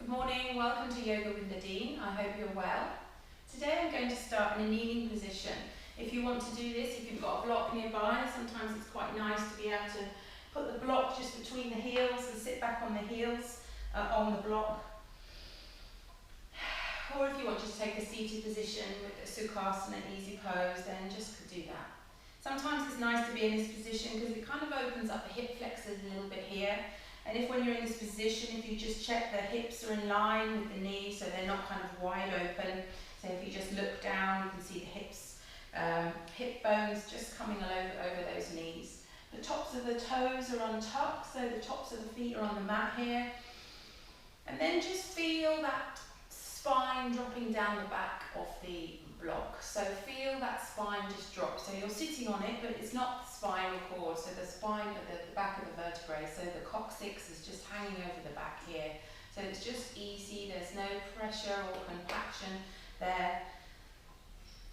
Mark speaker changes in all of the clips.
Speaker 1: Good morning, welcome to Yoga with Nadine. I hope you're well. Today I'm going to start in a kneeling position. If you want to do this, if you've got a block nearby, sometimes it's quite nice to be able to put the block just between the heels and sit back on the heels on the block. Or if you want to just take a seated position with a Sukhasana, easy pose, then just could do that. Sometimes it's nice to be in this position because it kind of opens up the hip flexors a little bit here. And if when you're in this position, if you just check the hips are in line with the knees, so they're not kind of wide open. So if you just look down, you can see the hips, hip bones just coming over those knees. The tops of the toes are untucked, so the tops of the feet are on the mat here. And then just feel that spine dropping down the back of the block. So feel that spine just drop. So you're sitting on it, but it's not the spinal cord. So the spine at the back of the vertebrae. So the coccyx is just hanging over the back here. So it's just easy. There's no pressure or compaction there.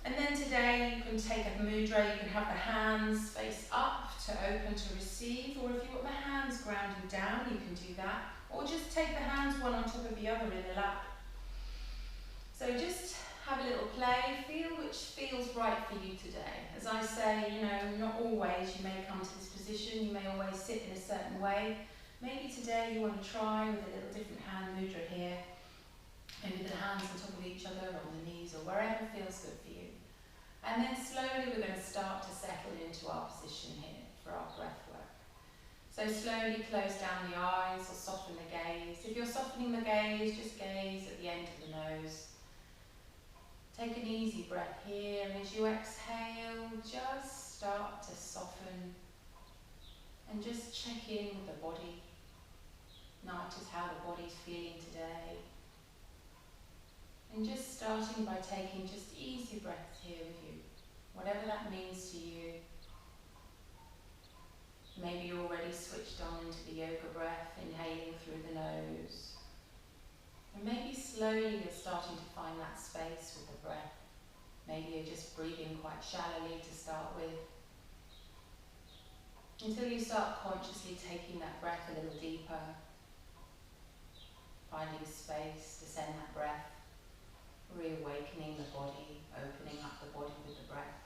Speaker 1: And then today you can take a mudra. You can have the hands face up to open to receive. Or if you want the hands grounding down, you can do that. Or just take the hands one on top of the other in the lap. So just have a little play, feel which feels right for you today. As I say, not always you may come to this position, you may always sit in a certain way. Maybe today you want to try with a little different hand mudra here. Maybe the hands on top of each other, on the knees, or wherever feels good for you. And then slowly we're going to start to settle into our position here for our breath work. So slowly close down the eyes or soften the gaze. If you're softening the gaze, just gaze at the end of the nose. Take an easy breath here, and as you exhale, just start to soften and just check in with the body. Notice how the body's feeling today. And just starting by taking just easy breaths here with you, whatever that means to you. Maybe you're already switched on into the yoga breath, inhaling through the nose. And maybe slowly you're starting to find that space with the breath. Maybe you're just breathing quite shallowly to start with. Until you start consciously taking that breath a little deeper. Finding space to send that breath. Reawakening the body, opening up the body with the breath.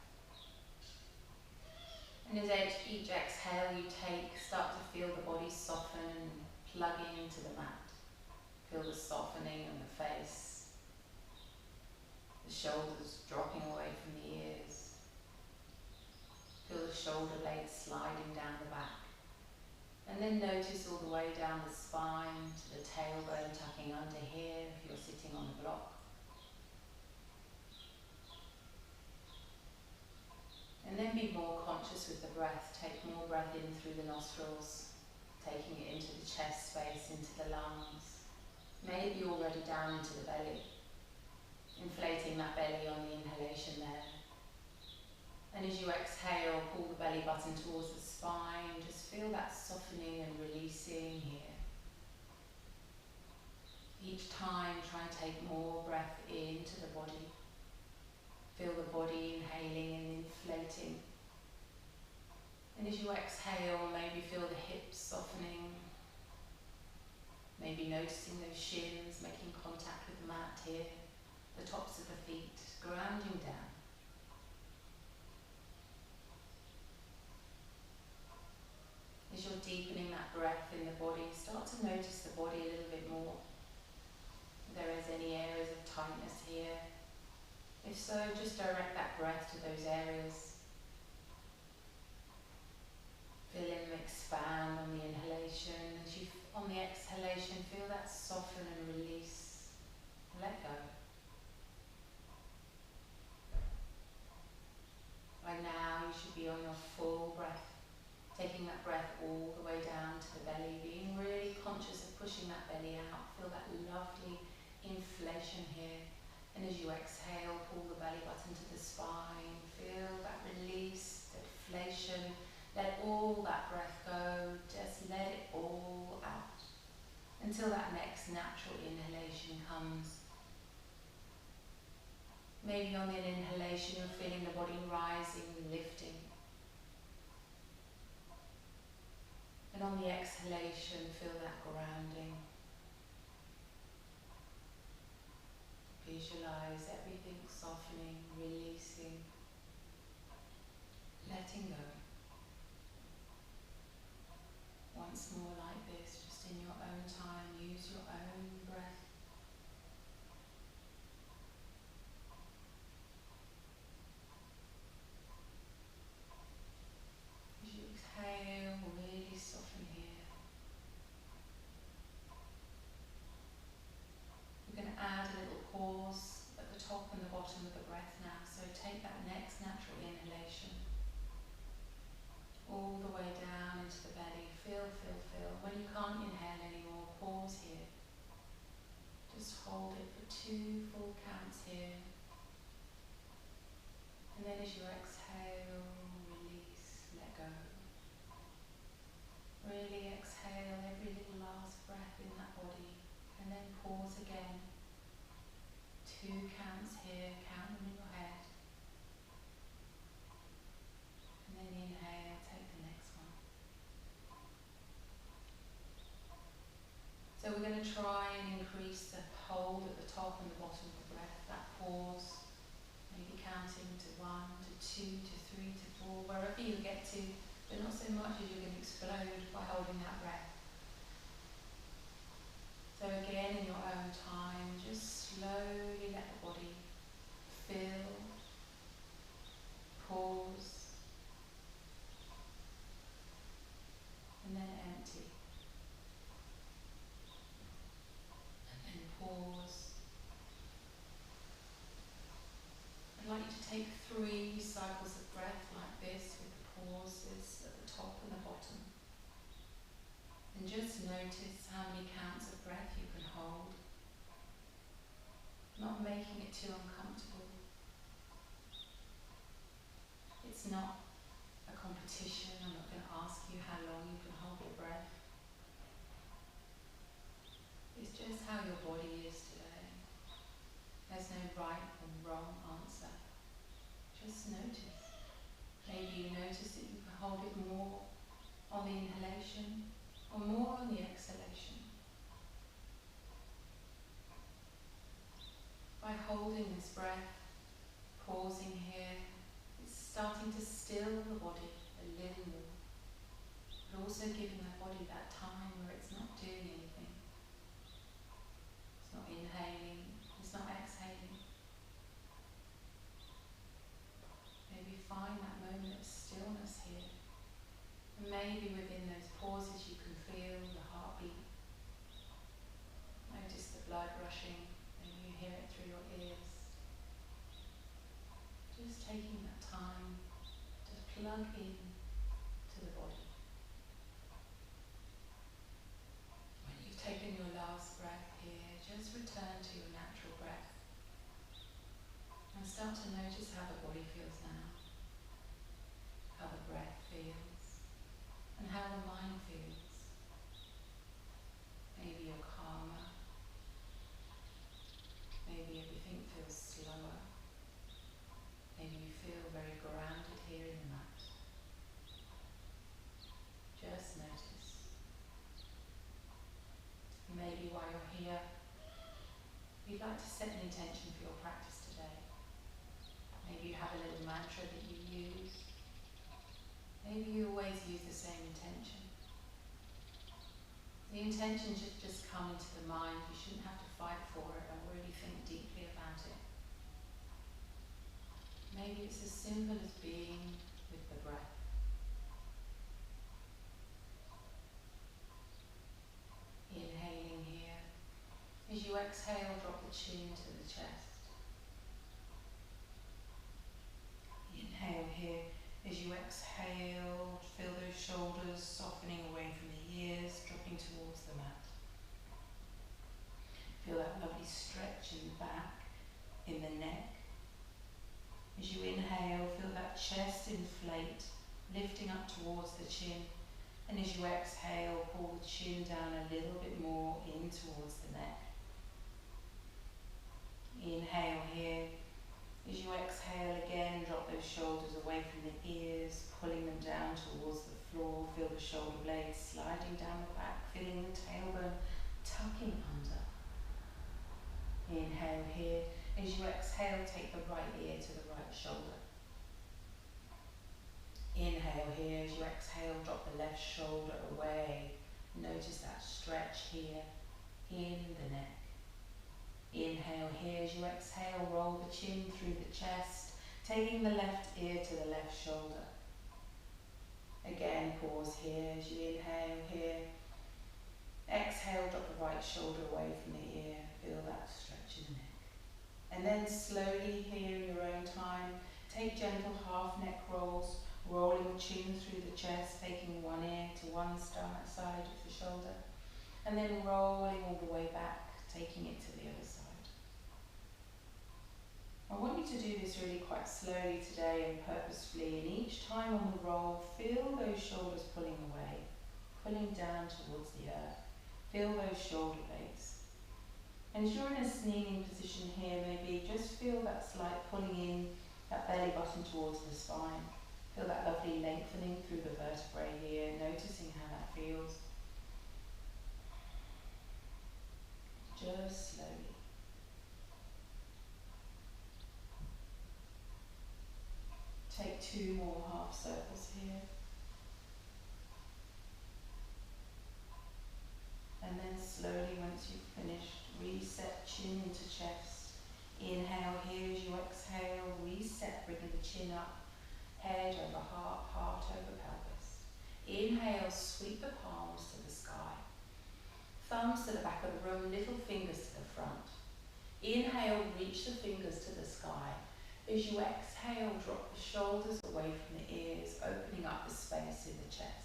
Speaker 1: And as each exhale you take, start to feel the body soften and plug into the mat. Feel the softening in the face, the shoulders dropping away from the ears. Feel the shoulder blades sliding down the back. And then notice all the way down the spine to the tailbone tucking under here if you're sitting on the block. And then be more conscious with the breath. Take more breath in through the nostrils, taking it into the chest space, into the lungs. Maybe already down into the belly, inflating that belly on the inhalation there. And as you exhale, pull the belly button towards the spine. Just feel that softening and releasing here. Each time, try and take more breath into the body. Feel the body inhaling and inflating. And as you exhale, maybe feel the hips softening. Maybe noticing those shins, making contact with the mat here, the tops of the feet, grounding down. As you're deepening that breath in the body, start to notice the body a little bit more. If there is any areas of tightness here. If so, just direct that breath to those areas. Feel them expand on the inhalation. As you, on the exhalation, feel that soften and release. Let go. By now, you should be on your full breath. Taking that breath all the way down to the belly. Being really conscious of pushing that belly out. Feel that lovely inflation here. And as you exhale, pull the belly button to the spine. Feel that release, that deflation. Let all that breath go. Just let it all out. Until that next natural inhalation comes. Maybe on the inhalation, you're feeling the body rising, lifting. And on the exhalation, feel that grounding. Visualize everything softening, releasing, letting go. Once more like this, just in your own time, use your own breath. As you exhale, really soften here. We're going to add a little pause at the top and the bottom of the breath now. So take that next natural inhalation all the way down into the belly. Feel, feel, feel. When you can't inhale anymore, pause here. Just hold it for 2 full counts here. And then as you exhale, release, let go. Really exhale every little last breath in that body. And then pause again. 2 counts here, count them in your head. And then inhale, take the next one. So we're going to try and increase the hold at the top and the bottom of the breath, that pause, maybe counting to 1, to 2, to 3, to 4, wherever you get to, but not so much as you're going to explode by holding that breath. So again, in your own time, just slowly let the body fill, pause, and then empty. And then pause. I'd like you to take 3 cycles of breath like this with the pauses at the top and the bottom. And just notice how many counts of breath you can hold. Not making it too uncomfortable. It's not a competition. I'm not going to ask you how long you can hold your breath. It's just how your body is today. There's no right and wrong answer. Just notice. Maybe you notice that you can hold it more on the inhalation or more on the exhalation. By holding this breath, pausing here, it's starting to still the body a little more, but also giving the body that time where it's not doing anything. It's not inhaling, it's not exhaling. Maybe find that moment of stillness here. And maybe within those pauses you can feel the heartbeat. Notice the blood rushing. Maybe you hear it through your ears. Just taking that time to plug in to the body. When you've taken your last breath here, just return to your natural breath. And start to notice how the body feels now. How the breath feels. And how the mind feels. Maybe you're calmer. Maybe everything feels slower. Maybe you feel very grounded here in the mat. Just notice. Maybe while you're here, you'd like to set an intention for your practice today. Maybe you have a little mantra that you use. Maybe you always use the same intention. The intention should just come into the mind. You shouldn't have to fight for it or really think deeply about it. Maybe it's as simple as being with the breath. Inhaling here. As you exhale, drop the chin to the chest. Inhale here. As you exhale, feel those shoulders softening away from the ears, dropping towards the mat. Feel that lovely stretch in the back, in the neck. As you inhale, feel that chest inflate, lifting up towards the chin. And as you exhale, pull the chin down a little bit more in towards the neck. Inhale here. As you exhale again, drop those shoulders away from the ears, pulling them down towards the floor. Feel the shoulder blades sliding down the back, feeling the tailbone tucking under. Inhale here. As you exhale, take the right ear to the right shoulder. Inhale here. As you exhale, drop the left shoulder away. Notice that stretch here in the neck. Inhale here. As you exhale, roll the chin through the chest, taking the left ear to the left shoulder. Again, pause here as you inhale here. Exhale, drop the right shoulder away from the ear. Feel that stretch in the neck. And then slowly here in your own time, take gentle half neck rolls, rolling the chin through the chest, taking one ear to one side of the shoulder, and then rolling all the way back, taking it to the other side. I want you to do this really quite slowly today and purposefully, and each time on the roll, feel those shoulders pulling away, pulling down towards the earth. Feel those shoulder blades. And as you're in a kneeling position here, maybe just feel that slight pulling in, that belly button towards the spine. Feel that lovely lengthening through the vertebrae here, noticing how that feels. Just slowly. Take 2 more half circles here. And then slowly, once you've finished, reset chin into chest. Inhale here as you exhale, reset, bringing the chin up, head over heart, heart over pelvis. Inhale, sweep the palms to the sky. Thumbs to the back of the room, little fingers to the front. Inhale, reach the fingers to the sky. As you exhale, drop the shoulders away from the ears, opening up the space in the chest.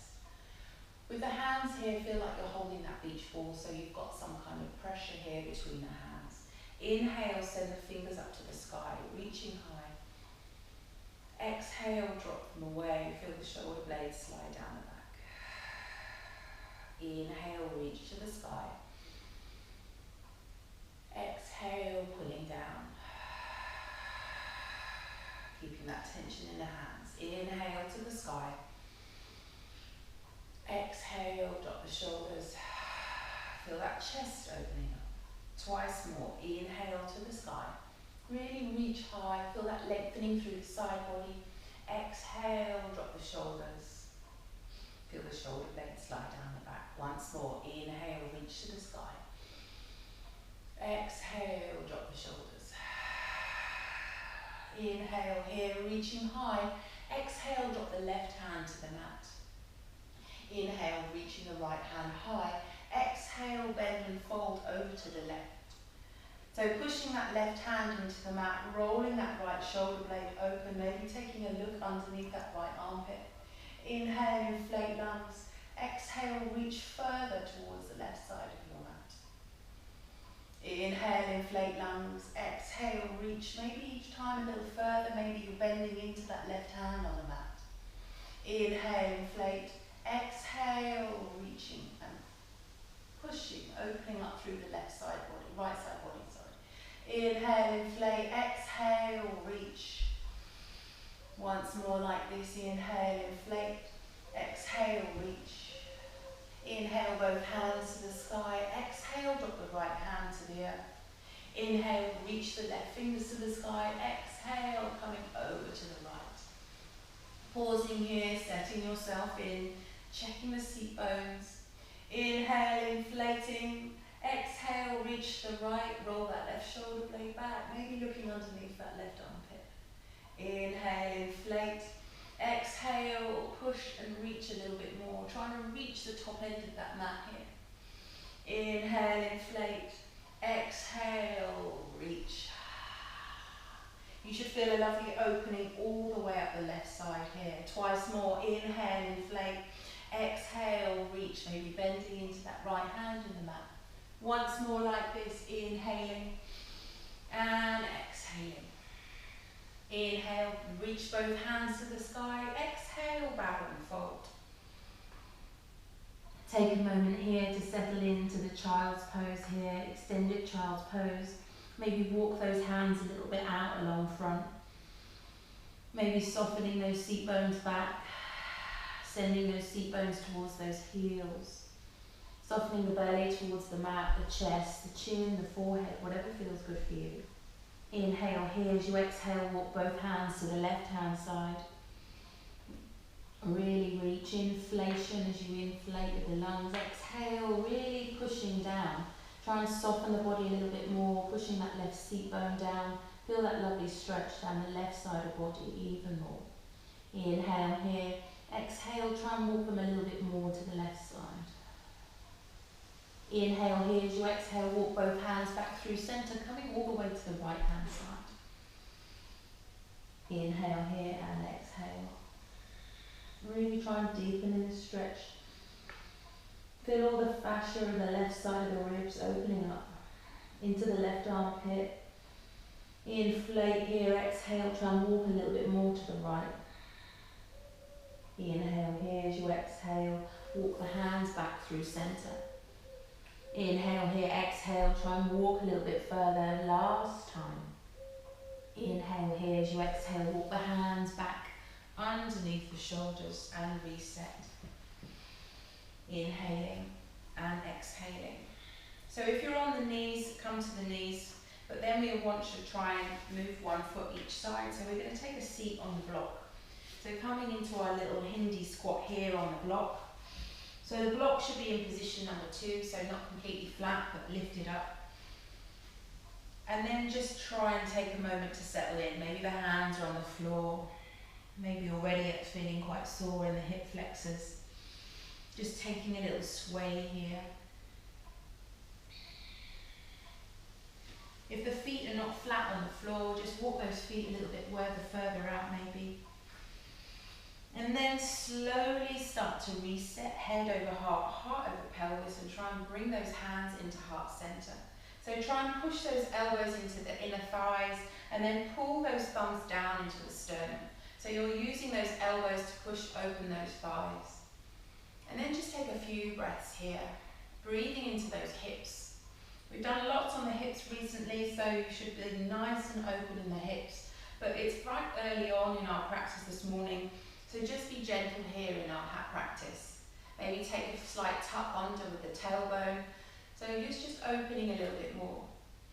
Speaker 1: With the hands here, feel like you're holding that beach ball, so you've got some kind of pressure here between the hands. Inhale, send the fingers up to the sky, reaching high. Exhale, drop them away, feel the shoulder blades slide down the back. Inhale, reach to the sky. Exhale, pulling down. Keeping that tension in the hands. Inhale to the sky. Exhale, drop the shoulders. Feel that chest opening up. Twice more. Inhale to the sky. Really reach high. Feel that lengthening through the side body. Exhale, drop the shoulders. Feel the shoulder blades slide down the back. Once more. Inhale, reach to the sky. Exhale, drop the shoulders. Inhale here, reaching high. Exhale, drop the left hand to the mat. Inhale, reaching the right hand high. Exhale, bend and fold over to the left. So pushing that left hand into the mat, rolling that right shoulder blade open, maybe taking a look underneath that right armpit. Inhale, inflate lungs. Exhale, reach further towards the left side of your mat. Inhale, inflate lungs. Exhale, reach. Maybe each time a little further, maybe you're bending into that left hand on the mat. Inhale, inflate. Exhale, reaching and pushing, opening up through the left side body, right side body, sorry. Inhale, inflate. Exhale, reach. Once more like this. Inhale, inflate. Exhale, reach. Inhale, both hands to the sky. Exhale, drop the right hand to the earth. Inhale, reach the left fingers to the sky. Exhale, coming over to the right. Pausing here, setting yourself in, checking the seat bones. Inhale, inflating. Exhale, reach the right, roll that left shoulder blade back, maybe looking underneath that left armpit. Inhale, inflate. Exhale, push and reach a little bit more, trying to reach the top end of that mat here. Inhale, inflate. Exhale, reach. You should feel a lovely opening all the way up the left side here. Twice more. Inhale, inflate. Exhale, reach. Maybe bending into that right hand in the mat. Once more like this. Inhaling and exhaling. Inhale, reach both hands to the sky. Exhale, bow and fold. Take a moment here to settle into the child's pose here, extended child's pose. Maybe walk those hands a little bit out along front. Maybe softening those seat bones back, sending those seat bones towards those heels. Softening the belly towards the mat, the chest, the chin, the forehead, whatever feels good for you. Inhale here. As you exhale, walk both hands to the left-hand side. Really reach inflation as you inflate with the lungs. Exhale, really pushing down. Try and soften the body a little bit more, pushing that left seat bone down. Feel that lovely stretch down the left side of the body even more. Inhale here. Exhale, try and walk them a little bit more to the left side. Inhale here. As you exhale, walk both hands back through centre, coming all the way to the right hand side. Inhale here and exhale. Really try and deepen in the stretch. Feel all the fascia in the left side of the ribs opening up into the left armpit. Inflate here, exhale, try and walk a little bit more to the right. Inhale here. As you exhale, walk the hands back through centre. Inhale here, exhale, try and walk a little bit further. Last time. Inhale here. As you exhale, walk the hands back underneath the shoulders and reset. Inhaling and exhaling. So if you're on the knees, come to the knees, but then we want to try and move one foot each side. So we're going to take a seat on the block. So coming into our little Hindi squat here on the block. So the block should be in position number 2, so not completely flat, but lifted up. And then just try and take a moment to settle in. Maybe the hands are on the floor. Maybe already it's feeling quite sore in the hip flexors. Just taking a little sway here. If the feet are not flat on the floor, just walk those feet a little bit further out maybe. And then slowly start to reset, head over heart, heart over pelvis, and try and bring those hands into heart center. So try and push those elbows into the inner thighs, and then pull those thumbs down into the sternum. So you're using those elbows to push open those thighs. And then just take a few breaths here, breathing into those hips. We've done lots on the hips recently, so you should be nice and open in the hips. But it's right early on in our practice this morning, so just be gentle here in our hat practice. Maybe take a slight tuck under with the tailbone. So you're just opening a little bit more.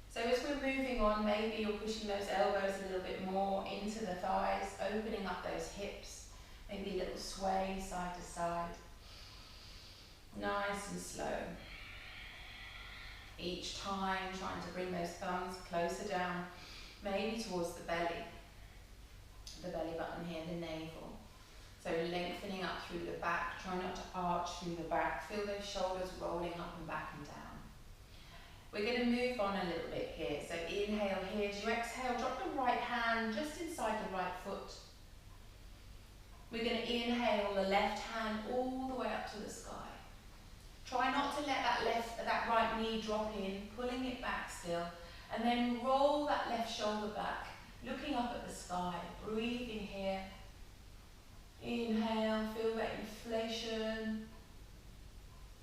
Speaker 1: So as we're moving on, maybe you're pushing those elbows a little bit more into the thighs, opening up those hips. Maybe a little sway side to side. Nice and slow. Each time trying to bring those thumbs closer down, maybe towards the belly button here, the navel. So lengthening up through the back, try not to arch through the back. Feel those shoulders rolling up and back and down. We're going to move on a little bit here. So inhale here. As you exhale, drop the right hand just inside the right foot. We're going to inhale the left hand all the way up to the sky. Try not to let that right knee drop in, pulling it back still. And then roll that left shoulder back, looking up at the sky, breathing here. Inhale, feel that inflation.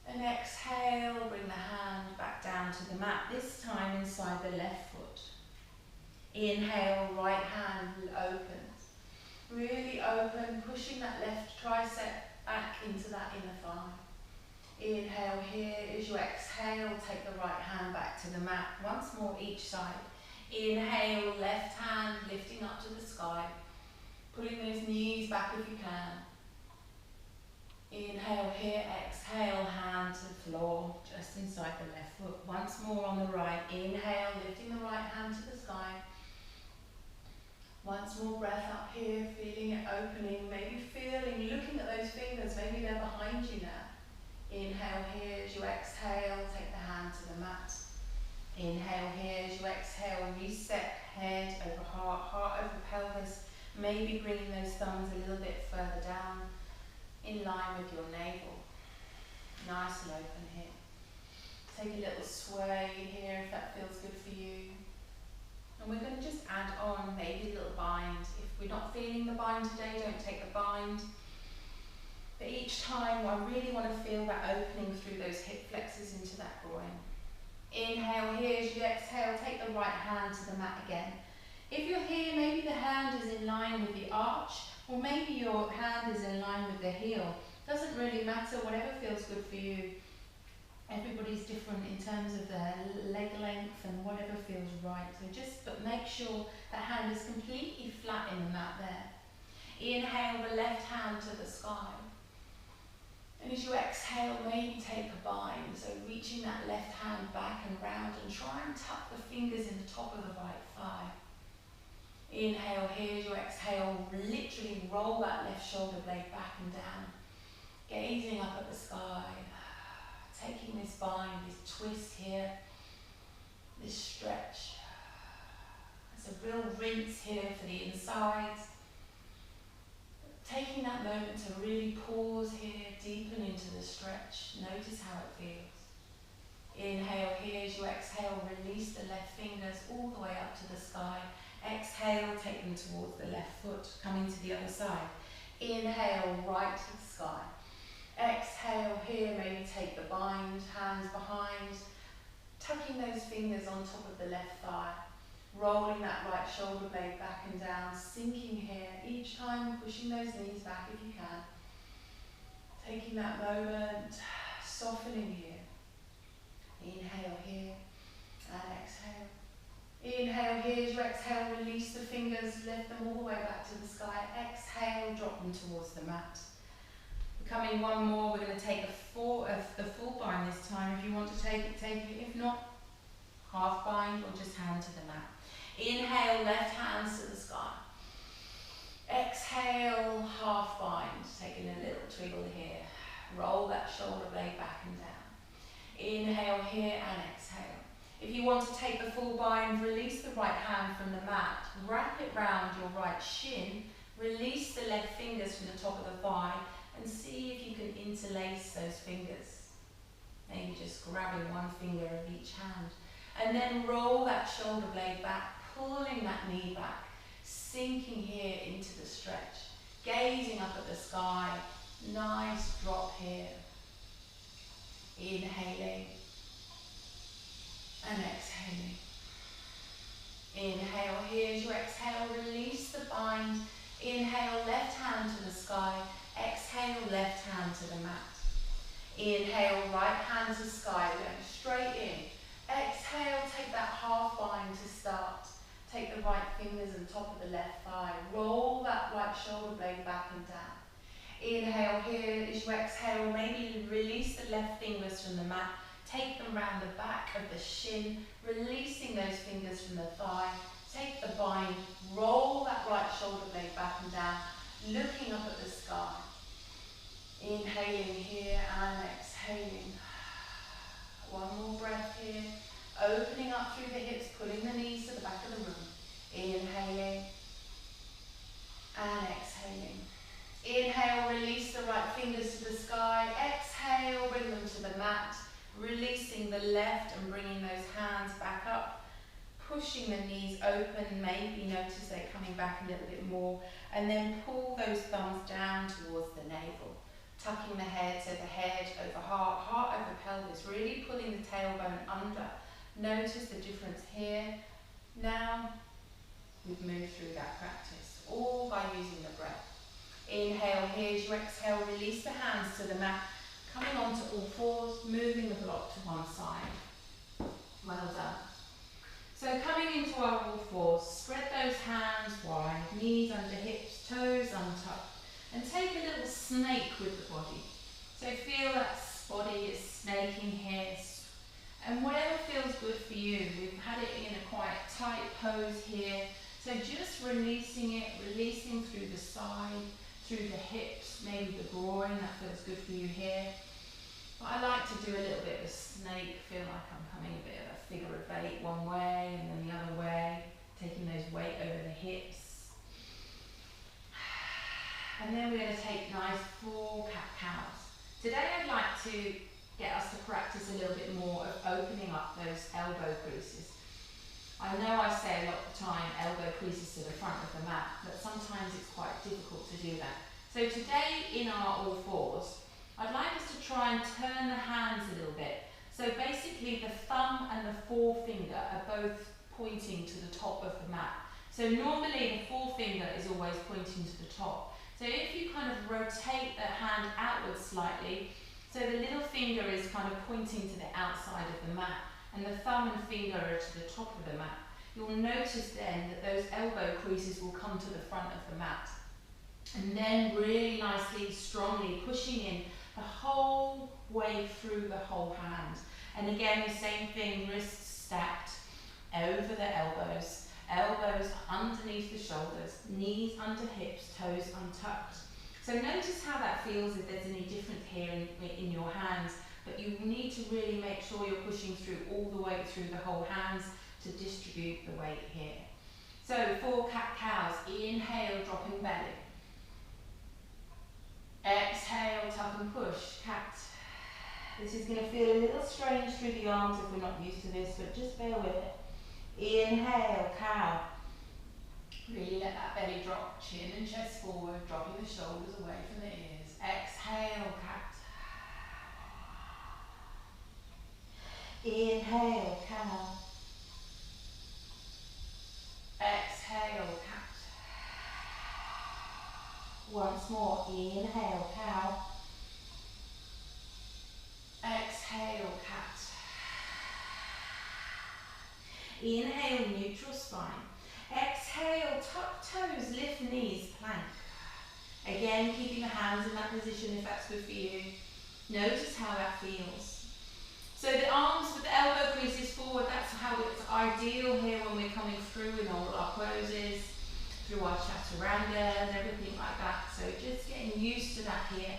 Speaker 1: And exhale, bring the hand back down to the mat, this time inside the left foot. Inhale, right hand opens. Really open, pushing that left tricep back into that inner thigh. Inhale here. As you exhale, take the right hand back to the mat. Once more each side. Inhale, left hand lifting up to the sky. Pulling those knees back if you can. Inhale here, exhale, hand to the floor, just inside the left foot. Once more on the right. Inhale, lifting the right hand to the sky. Once more breath up here, feeling it opening, maybe looking at those fingers, maybe they're behind you now. Inhale here. As you exhale, take the hand to the mat. Inhale here. As you exhale, reset, head over heart, heart over pelvis. Maybe bringing those thumbs a little bit further down, in line with your navel. Nice and open here. Take a little sway here if that feels good for you. And we're going to just add on maybe a little bind. If we're not feeling the bind today, don't take the bind. But each time I really want to feel that opening through those hip flexors into that groin. Inhale here. As you exhale, take the right hand to the mat again. If you're here, maybe the hand is in line with the arch, or maybe your hand is in line with the heel. Doesn't really matter, whatever feels good for you. Everybody's different in terms of their leg length and whatever feels right. So but make sure that hand is completely flat in the mat there. Inhale the left hand to the sky. And as you exhale, maybe take a bind. So reaching that left hand back and round, and try and tuck the fingers in the top of the right thigh. Inhale here, as you exhale, literally roll that left shoulder blade back and down. Gazing up at the sky. Taking this bind, this twist here, this stretch. It's a real rinse here for the insides. Taking that moment to really pause here, deepen into the stretch. Notice how it feels. Inhale here, as you exhale, release the left fingers all the way up to the sky. Exhale, take them towards the left foot, coming to the other side. Inhale, right to the sky. Exhale here, maybe take the bind, hands behind, tucking those fingers on top of the left thigh, rolling that right shoulder blade back and down, sinking here, each time pushing those knees back if you can. Taking that moment, softening here. Inhale here and exhale. Inhale here, as you exhale, release the fingers, lift them all the way back to the sky. Exhale, drop them towards the mat. Coming one more, we're going to take the full bind this time. If you want to take it, take it. If not, half bind or just hand to the mat. Inhale, left hands to the sky. Exhale, half bind. Taking a little twiggle here. Roll that shoulder blade back and down. Inhale here and exhale. If you want to take the full bind, release the right hand from the mat. Wrap it round your right shin. Release the left fingers from the top of the thigh. And see if you can interlace those fingers. Maybe just grabbing one finger of each hand. And then roll that shoulder blade back, pulling that knee back, sinking here into the stretch. Gazing up at the sky. Nice drop here. Inhaling. And exhaling. Inhale here, as you exhale, release the bind. Inhale, left hand to the sky. Exhale, left hand to the mat. Inhale, right hand to sky, going straight in. Exhale, take that half bind to start. Take the right fingers on top of the left thigh. Roll that right shoulder blade back and down. Inhale here, as you exhale, maybe release the left fingers from the mat. Take them round the back of the shin, releasing those fingers from the thigh. Take the bind, roll that right shoulder blade back and down, looking up at the sky. Inhaling here and exhaling. One more breath here. Opening up through the hips, pulling the knees to the back of the room. Inhaling and exhaling. Inhale, release the right fingers to the sky. Exhale, bring them to the mat. Releasing the left and bringing those hands back up. Pushing the knees open, maybe notice they're coming back a little bit more. And then pull those thumbs down towards the navel. Tucking the head, so the head over heart, heart over pelvis, really pulling the tailbone under. Notice the difference here. Now, we've moved through that practice, all by using the breath. Inhale here, as you exhale, release the hands to the mat, coming onto all fours, moving the block to one side. Well done. So coming into our all fours, spread those hands wide, knees under hips, toes untucked. And take a little snake with the body. So feel that body is snaking here. And whatever feels good for you. We've had it in a quite tight pose here. So just releasing it, releasing through the side, through the hips, maybe the groin, that feels good for you here. But I like to do a little bit of a snake, feel like I'm coming a bit of a figure of 8 one way and then the other way, taking those weight over the hips. And then we're going to take nice full cat-cows. Today I'd like to get us to practice a little bit more of opening up those elbow creases. I know I say a lot of the time elbow creases to the front of the mat, but sometimes it's quite difficult to do that. So today in our all fours, I'd like us to try and turn the hands a little bit. So basically the thumb and the forefinger are both pointing to the top of the mat. So normally the forefinger is always pointing to the top. So if you kind of rotate the hand outwards slightly, So the little finger is kind of pointing to the outside of the mat, and the thumb and finger are to the top of the mat. You'll notice then that those elbow creases will come to the front of the mat. And then really nicely, strongly pushing in the whole way through the whole hand. And again, the same thing, wrists stacked over the elbows, elbows underneath the shoulders, knees under hips, toes untucked. So notice how that feels, if there's any different here in your hands, but you need to really make sure you're pushing through all the way through the whole hands to distribute the weight here. So 4 cat-cows, inhale, dropping belly. Exhale, tuck and push, cat. This is going to feel a little strange through the arms if we're not used to this, but just bear with it. Inhale, cow. Really let that belly drop, chin and chest forward, dropping the shoulders away from the ears. Exhale, cat. Inhale, cow. Exhale, cat. Once more, inhale, cow. Exhale, cat. Inhale, neutral spine. Exhale, tuck toes, lift knees, plank. Again, keeping the hands in that position if that's good for you. Notice how that feels. So the arms with the elbow creases forward, that's how it's ideal here when we're coming through in all our poses, through our chaturangas, everything like that. So just getting used to that here.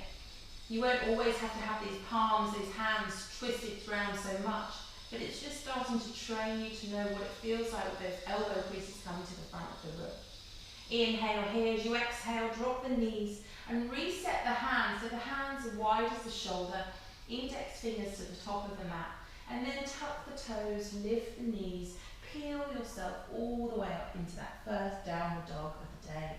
Speaker 1: You won't always have to have these palms, these hands twisted around so much, but it's just starting to train you to know what it feels like with those elbow creases coming to the front of the room. Inhale here, as you exhale, drop the knees and reset the hands so the hands are wide as the shoulder, index fingers to the top of the mat, and then tuck the toes, lift the knees, peel yourself all the way up into that first downward dog of the day.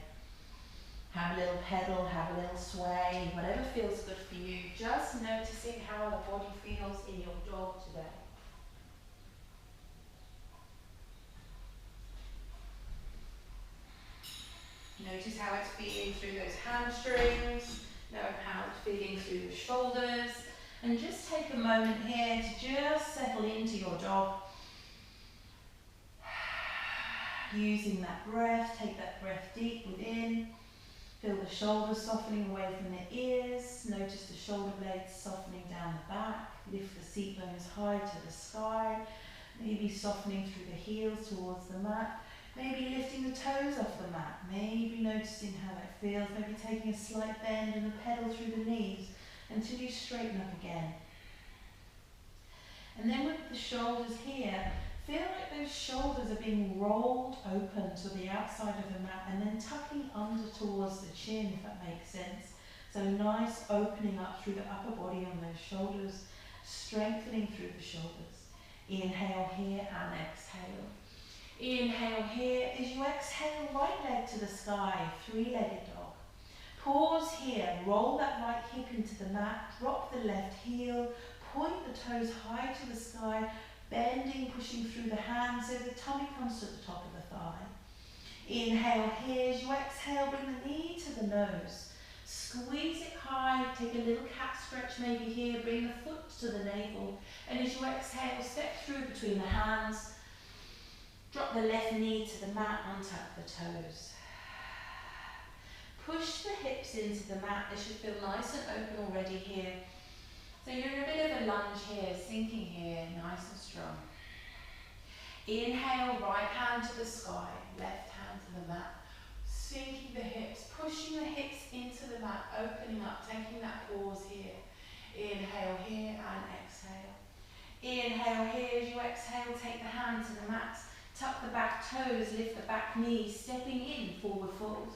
Speaker 1: Have a little pedal, have a little sway, whatever feels good for you, just noticing how the body feels in your dog today. Notice how it's feeling through those hamstrings, note how it's feeling through the shoulders, and just take a moment here to just settle into your dog. Using that breath, take that breath deep within. Feel the shoulders softening away from the ears. Notice the shoulder blades softening down the back. Lift the seat bones high to the sky. Maybe softening through the heels towards the mat. Maybe lifting the toes off the mat. Maybe noticing how that feels. Maybe taking a slight bend and a pedal through the knees until you straighten up again. And then with the shoulders here, feel like those shoulders are being rolled open to the outside of the mat and then tucking under towards the chin, if that makes sense. So nice opening up through the upper body on those shoulders, strengthening through the shoulders. Inhale here and exhale. Inhale here. As you exhale, right leg to the sky, three-legged dog. Pause here, roll that right hip into the mat, drop the left heel, point the toes high to the sky, bending, pushing through the hands so the tummy comes to the top of the thigh. Inhale here, as you exhale, bring the knee to the nose. Squeeze it high, take a little cat stretch maybe here, bring the foot to the navel, and as you exhale, step through between the hands. Drop the left knee to the mat, untuck the toes. Push the hips into the mat. They should feel nice and open already here. So you're in a bit of a lunge here, sinking here, nice and strong. Inhale, right hand to the sky, left hand to the mat. Sinking the hips, pushing the hips into the mat, opening up, taking that pause here. Inhale here and exhale. Inhale here, as you exhale, take the hand to the mat. Tuck the back toes, lift the back knees, stepping in, forward fold.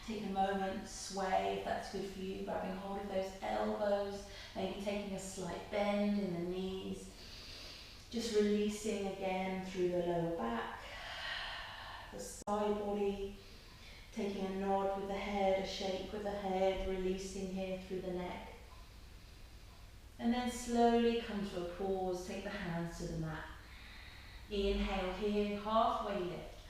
Speaker 1: Take a moment, sway if that's good for you, grabbing hold of those elbows, maybe taking a slight bend in the knees. Just releasing again through the lower back, the side body, taking a nod with the head, a shake with the head, releasing here through the neck. And then slowly come to a pause, take the hands to the mat. Inhale here, halfway lift.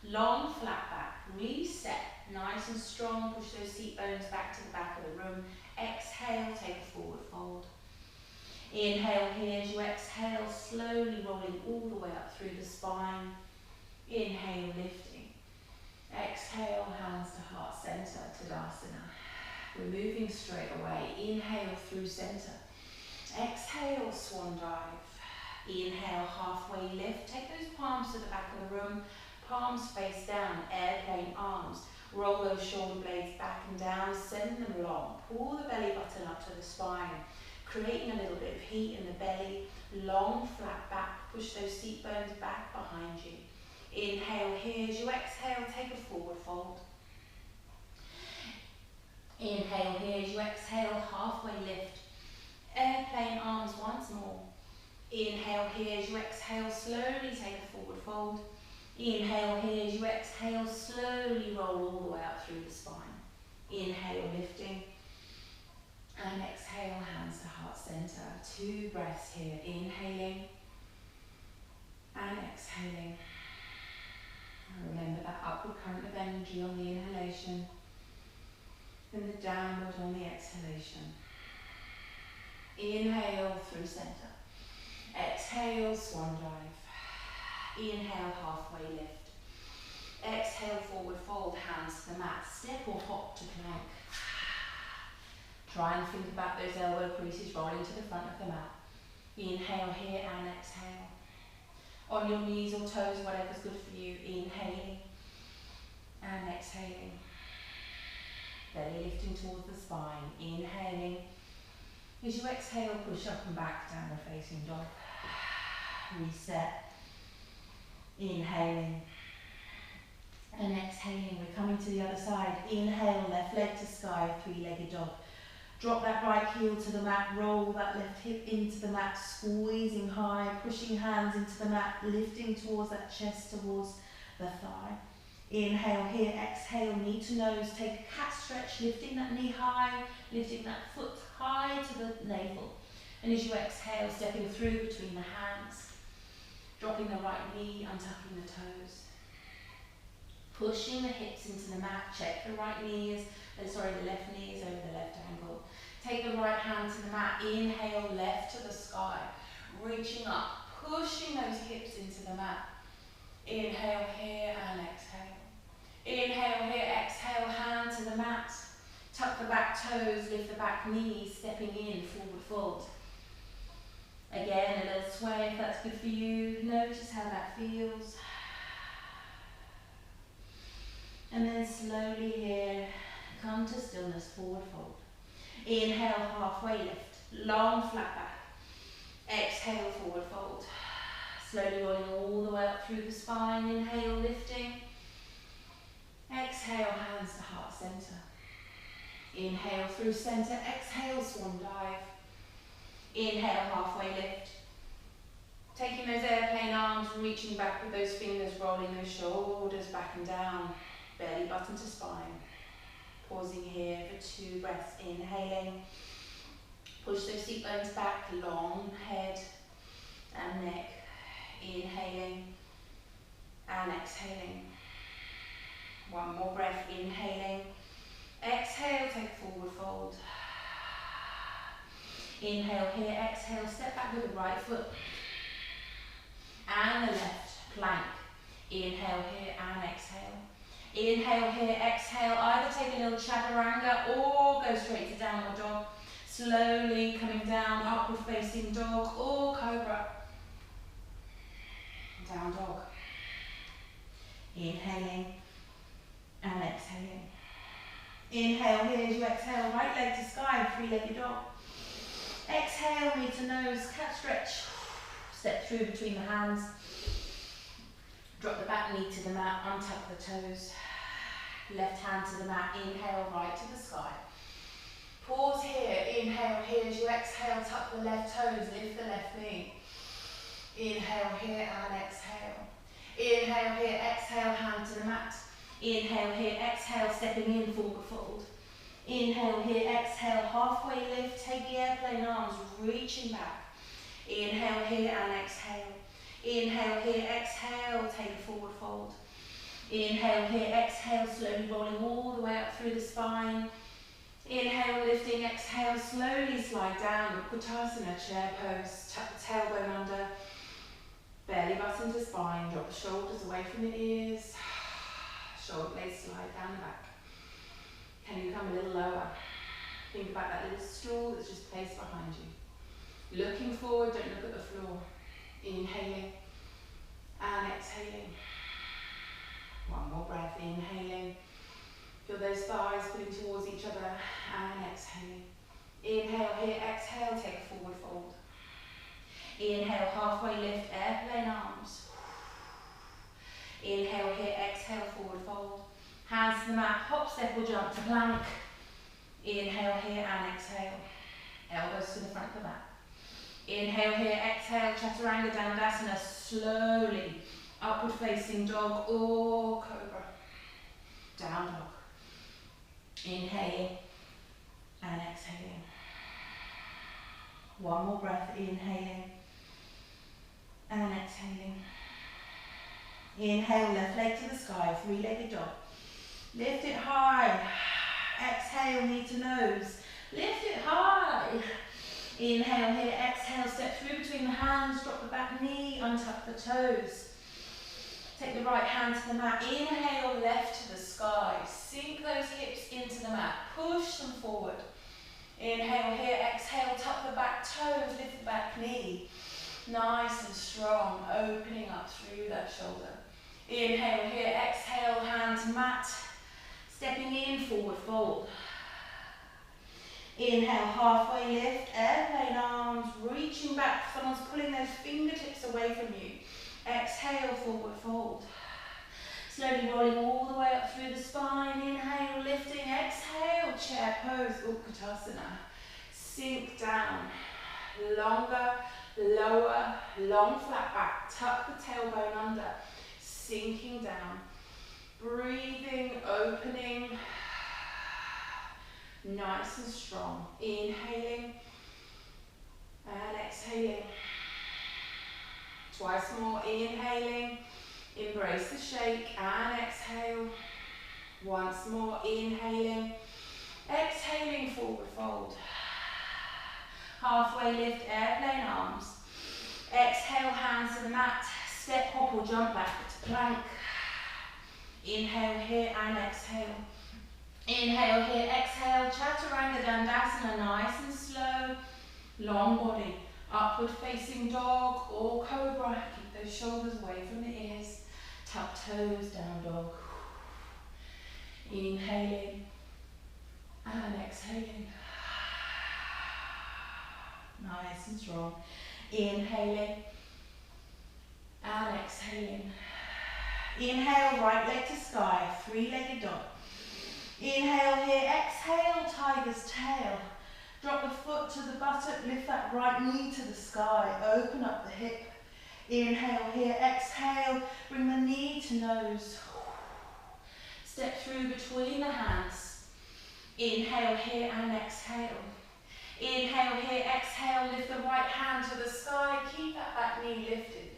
Speaker 1: Long flat back, reset, Nice and strong, push those seat bones back to the back of the room. Exhale, take a forward fold. Inhale here as you exhale, slowly rolling all the way up through the spine. Inhale, lifting. Exhale, hands to heart center, Tadasana. We're moving straight away. Inhale through center. Exhale, swan dive. Inhale, halfway lift. Take those palms to the back of the room. Palms face down, airplane arms. Roll those shoulder blades back and down, send them long. Pull the belly button up to the spine, creating a little bit of heat in the belly. Long, flat back. Push those seat bones back behind you. Inhale here. As you exhale, take a forward fold. Inhale here. As you exhale, halfway lift. Airplane arms once more. Inhale here. As you exhale, slowly take a forward fold. Inhale here. As you exhale, slowly roll all the way up through the spine. Inhale, lifting. And exhale, hands to heart center. 2 breaths here. Inhaling and exhaling. And remember that upward current of energy on the inhalation and the downward on the exhalation. Inhale through center. Exhale, swan dive. Inhale, halfway lift. Exhale, forward fold, hands to the mat. Step or hop to plank. Try and think about those elbow creases rolling to the front of the mat. Inhale here and exhale. On your knees or toes, whatever's good for you. Inhaling and exhaling. Belly lifting towards the spine. Inhaling. As you exhale, push up and back, downward facing dog. Reset. Inhaling and exhaling. We're coming to the other side. Inhale, left leg to sky, 3-legged dog. Drop that right heel to the mat, roll that left hip into the mat, squeezing high, pushing hands into the mat, lifting towards that chest, towards the thigh. Inhale here, exhale, knee to nose, take a cat stretch, lifting that knee high, lifting that foot high to the navel. And as you exhale, stepping through between the hands, dropping the right knee, untucking the toes. Pushing the hips into the mat, check the right knee is, the left knee is over the left ankle. Take the right hand to the mat, inhale, left to the sky, reaching up, pushing those hips into the mat. Inhale here and exhale. Inhale here, exhale, hand to the mat. Tuck the back toes, lift the back knees, stepping in, forward fold. Again, a little sway if that's good for you. Notice how that feels. And then slowly here, come to stillness, forward fold. Inhale, halfway lift, long flat back. Exhale, forward fold. Slowly rolling all the way up through the spine. Inhale, lifting. Exhale, hands to heart center. Inhale through center, exhale, swan dive. Inhale, halfway lift. Taking those airplane arms, reaching back with those fingers, rolling those shoulders back and down. Belly button to spine. Pausing here for 2 breaths. Inhaling. Push those seat bones back, long head and neck. Inhaling and exhaling. 1 more breath. Inhaling. Exhale, take forward fold. Inhale here, exhale, step back with the right foot. And the left, plank. Inhale here and exhale. Inhale here, exhale, either take a little chaturanga or go straight to downward dog. Slowly coming down, upward facing dog or cobra. Down dog. Inhaling and exhaling. Inhale here as you exhale, right leg to sky, 3-legged dog. Exhale, knee to nose, cat stretch. Step through between the hands. Drop the back knee to the mat, untuck the toes. Left hand to the mat, inhale, right to the sky. Pause here, inhale here as you exhale, tuck the left toes, lift the left knee. Inhale here and exhale. Inhale here, exhale, hand to the mat. Inhale here, exhale, stepping in, forward fold. Inhale here, exhale, halfway lift, take the airplane arms, reaching back. Inhale here and exhale. Inhale here, exhale, take a forward fold. Inhale here, exhale, slowly rolling all the way up through the spine. Inhale, lifting, exhale, slowly slide down, Utkatasana, chair pose, tuck the tailbone under, belly button to spine, drop the shoulders away from the ears, shoulder blades slide down the back. Can you come a little lower? Think about that little stool that's just placed behind you. Looking forward, don't look at the floor. Inhaling and exhaling. One more breath, inhaling. Feel those thighs pulling towards each other and exhaling. Inhale here, exhale, take a forward fold. Inhale, halfway lift, airplane arms. Inhale here, exhale, forward fold. Hands to the mat, hop, step or jump to plank. Inhale here and exhale. Elbows to the front of the mat. Inhale here, exhale, Chaturanga Dandasana, slowly. Upward facing dog or cobra. Down dog. Inhaling and exhaling. One more breath, inhaling and exhaling. Inhale, left leg to the sky, three-legged dog. Lift it high. Exhale, knee to nose. Lift it high. Inhale here, exhale, step through between the hands, drop the back knee, untuck the toes. Take the right hand to the mat. Inhale, left to the sky. Sink those hips into the mat. Push them forward. Inhale here, exhale, tuck the back toes, lift the back knee. Nice and strong, opening up through that shoulder. Inhale here, exhale, hand to mat. Stepping in, forward fold. Inhale, halfway lift, airplane arms, reaching back. Someone's pulling those fingertips away from you. Exhale, forward fold. Slowly rolling all the way up through the spine. Inhale, lifting, exhale, chair pose, Utkatasana. Sink down. Longer, lower, long flat back. Tuck the tailbone under. Sinking down. Breathing, opening. Nice and strong. Inhaling and exhaling. Twice more, inhaling, embrace the shake and exhale. Once more, inhaling, exhaling, forward fold. Halfway lift, airplane arms. Exhale, hands to the mat, step, hop or jump back to plank. Inhale here and exhale. Inhale here, exhale, Chaturanga Dandasana, nice and slow. Long body. Upward facing dog or cobra. Keep those shoulders away from the ears. Tuck toes, down dog. Inhaling and exhaling. Nice and strong. Inhaling and exhaling. Inhale, right leg to sky, three-legged dog. Inhale here, exhale, tiger's tail. Drop the foot to the buttock, lift that right knee to the sky, open up the hip. Inhale here, exhale, bring the knee to nose. Step through between the hands. Inhale here and exhale. Inhale here, exhale, lift the right hand to the sky, keep that back knee lifted.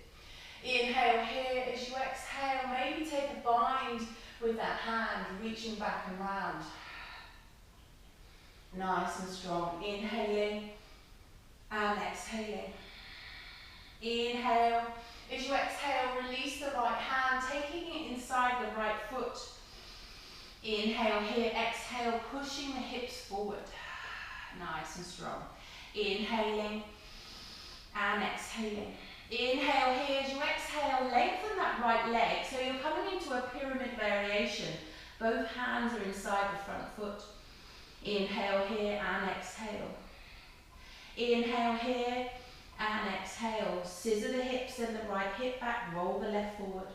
Speaker 1: Inhale here, as you exhale, maybe take a bind with that hand, reaching back and round. Nice and strong. Inhaling and exhaling. Inhale. As you exhale, release the right hand, taking it inside the right foot. Inhale here, exhale, pushing the hips forward. Nice and strong. Inhaling and exhaling. Inhale here, as you exhale, lengthen that right leg. So you're coming into a pyramid variation. Both hands are inside the front foot. Inhale here and exhale. Inhale here and exhale. Scissor the hips and the right hip back, roll the left forward.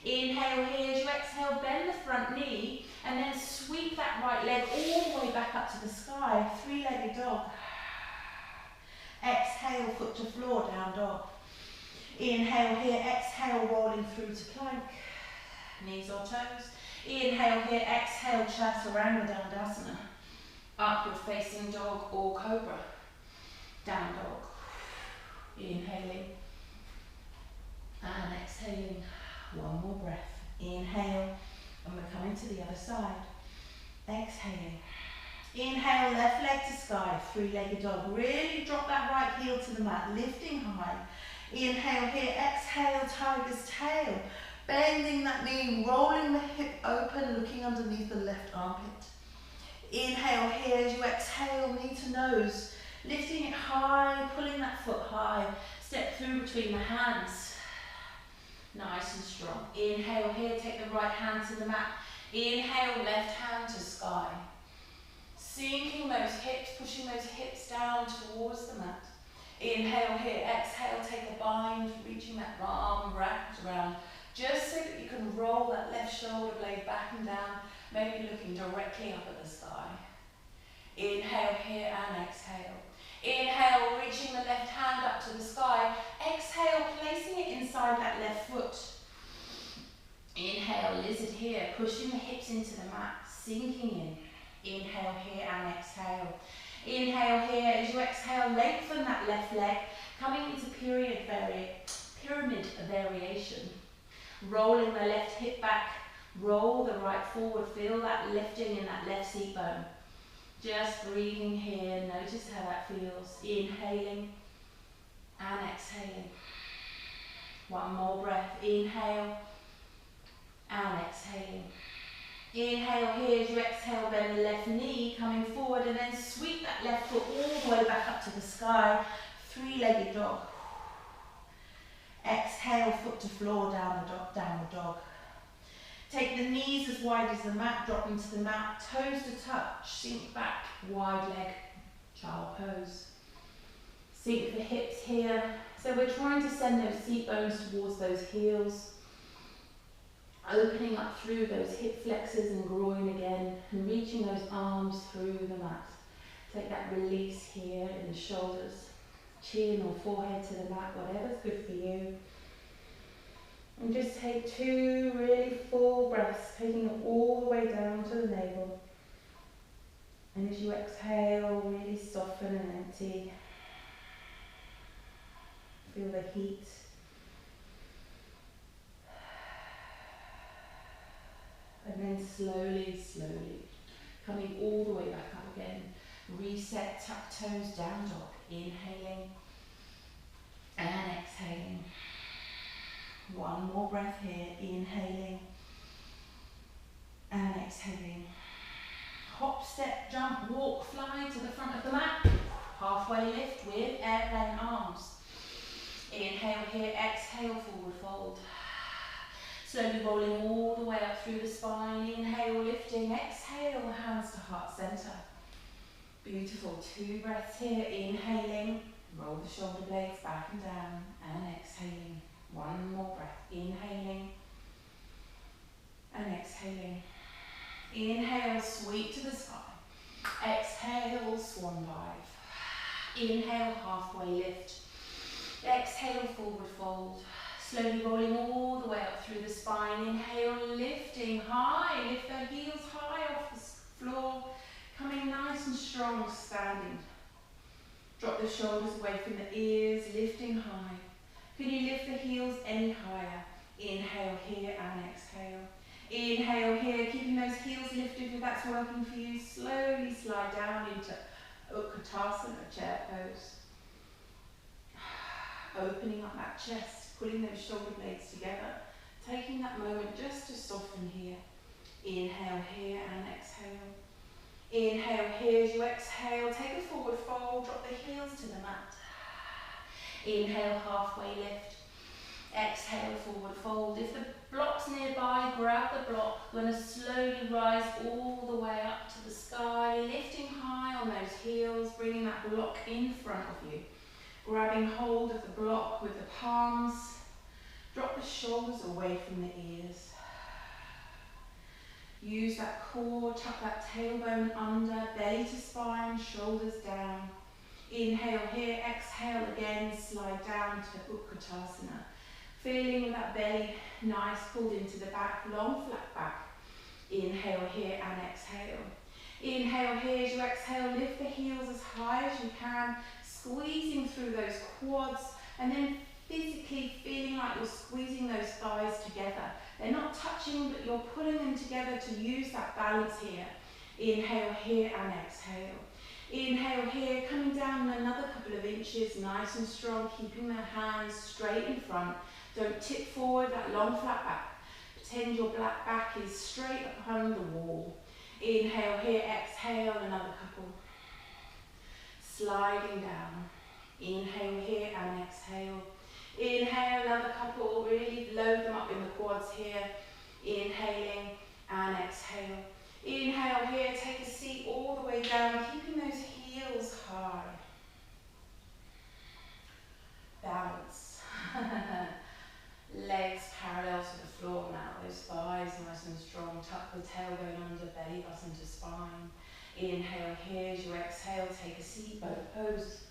Speaker 1: Inhale here, as you exhale, bend the front knee and then sweep that right leg all the way back up to the sky, three-legged dog. Exhale, foot to floor, down dog. Inhale here, exhale, rolling through to plank. Knees or toes. Inhale here, exhale, Chaturanga Dandasana. Upward facing dog or cobra. Down dog. Inhaling and exhaling. One more breath. Inhale And we're coming to the other side. Exhaling. Inhale, left leg to sky, three-legged dog. Really drop that right heel to the mat, lifting high. Inhale here, exhale, tiger's tail. Bending that knee, rolling the hip open, looking underneath the left armpit. Inhale here as you exhale, knee to nose. Lifting it high, pulling that foot high. Step through between the hands. Nice and strong. Inhale here, take the right hand to the mat. Inhale, left hand to sky. Sinking those hips, pushing those hips down towards the mat. Inhale here, exhale, take a bind, reaching that arm wrapped around, just so that you can roll that left shoulder blade back and down, maybe looking directly up at the sky. Inhale here and exhale. Inhale, reaching the left hand up to the sky. Exhale, placing it inside that left foot. Inhale, lizard here, pushing the hips into the mat, sinking in. Inhale here and exhale. Inhale here, as you exhale, lengthen that left leg, coming into pyramid variation. Rolling the left hip back, roll the right forward, feel that lifting in that left seat bone. Just breathing here, notice how that feels. Inhaling and exhaling. One more breath, inhale and exhaling. Inhale here, as you exhale, bend the left knee, coming forward, and then sweep that left foot all the way back up to the sky, three-legged dog. Exhale, foot to floor, downward dog. Take the knees as wide as the mat, drop into the mat, toes to touch, sink back, wide leg, child pose. Sink the hips here. So we're trying to send those seat bones towards those heels, opening up through those hip flexors and groin again, and reaching those arms through the mat. Take that release here in the shoulders, chin or forehead to the mat, whatever's good for you. And just take two really full breaths, taking it all the way down to the navel. And as you exhale, really soften and empty. Feel the heat. And then slowly, coming all the way back up again. Reset, tuck toes, down dog. Inhaling and exhaling. One more breath here, inhaling and exhaling. Hop, step, jump, walk, fly to the front of the mat. Halfway lift with airplane arms. Inhale here, exhale, forward fold. Slowly rolling all the way up through the spine. Inhale, lifting, exhale, hands to heart center. Beautiful, 2 breaths here, inhaling, roll the shoulder blades back and down, and exhaling. One more breath, inhaling and exhaling. Inhale, sweep to the sky. Exhale, swan dive. Inhale, halfway lift. Exhale, forward fold. Slowly rolling all the way up through the spine. Inhale, lifting high. Lift the heels high off the floor. Coming nice and strong, standing. Drop the shoulders away from the ears, lifting high. Can you lift the heels any higher? Inhale here and exhale. Inhale here, keeping those heels lifted if that's working for you. Slowly slide down into Utkatasana, chair pose. Opening up that chest, pulling those shoulder blades together. Taking that moment just to soften here. Inhale here and exhale. Inhale here as you exhale, take a forward fold, drop the heels to the mat. Inhale, halfway lift. Exhale, forward fold. If the block's nearby, grab the block. We're going to slowly rise all the way up to the sky, lifting high on those heels, bringing that block in front of you. Grabbing hold of the block with the palms. Drop the shoulders away from the ears. Use that core, tuck that tailbone under, belly to spine, shoulders down. Inhale here, exhale again, slide down to Utkatasana. Feeling that belly nice, pulled into the back, long flat back. Inhale here and exhale. Inhale here as you exhale, lift the heels as high as you can, squeezing through those quads, and then physically feeling like you're squeezing those thighs together. They're not touching, but you're pulling them together to use that balance here. Inhale here and exhale. Inhale here, coming down another couple of inches, nice and strong, keeping the hands straight in front. Don't tip forward, that long flat back. Pretend your back is straight upon the wall. Inhale here, exhale, another couple. Sliding down. Inhale here and exhale. Inhale, another couple, really load them up in the quads here. Inhaling and exhale. Inhale here, take a seat all the way down, keeping those heels high. Balance. Legs parallel to the floor now, those thighs nice and strong. Tuck the tailbone under, belly button to spine. Inhale here, as you exhale, take a seat, boat pose.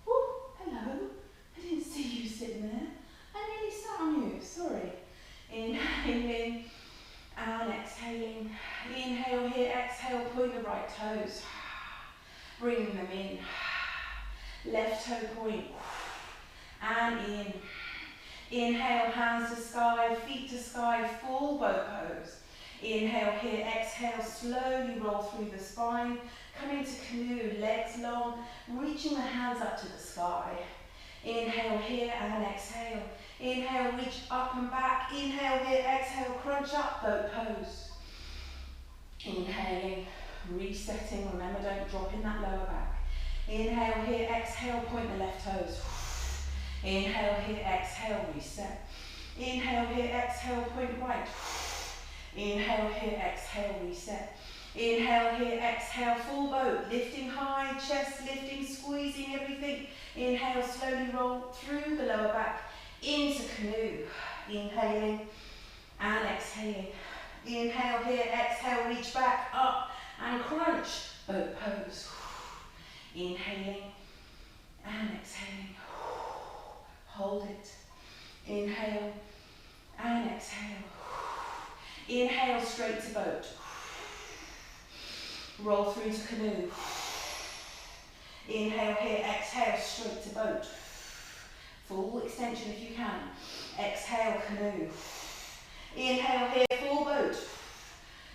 Speaker 1: Woo, hello. I didn't see you sitting there. I nearly sat on you, sorry. Inhaling and exhaling. Inhale here, exhale, point the right toes. Bringing them in. Left toe point. And in. Inhale, hands to sky, feet to sky, full boat pose. Inhale here, exhale, slowly roll through the spine. Come into canoe, legs long, reaching the hands up to the sky. Inhale here and exhale. Inhale, reach up and back. Inhale here, exhale, crunch up, boat pose. Inhaling, resetting. Remember, don't drop in that lower back. Inhale here, exhale, point the left toes. Inhale here, exhale, reset. Inhale here, exhale, point right. Inhale here, exhale, reset. Inhale here, exhale, full boat, lifting high, chest lifting, squeezing everything. Inhale, slowly roll through the lower back into canoe. Inhaling and exhaling. Inhale here, exhale, reach back up and crunch, boat pose. Inhaling and exhaling. Hold it. Inhale and exhale. Inhale, straight to boat. Roll through to canoe. Inhale here, exhale, straight to boat. Full extension if you can. Exhale, canoe. Inhale here, full boat.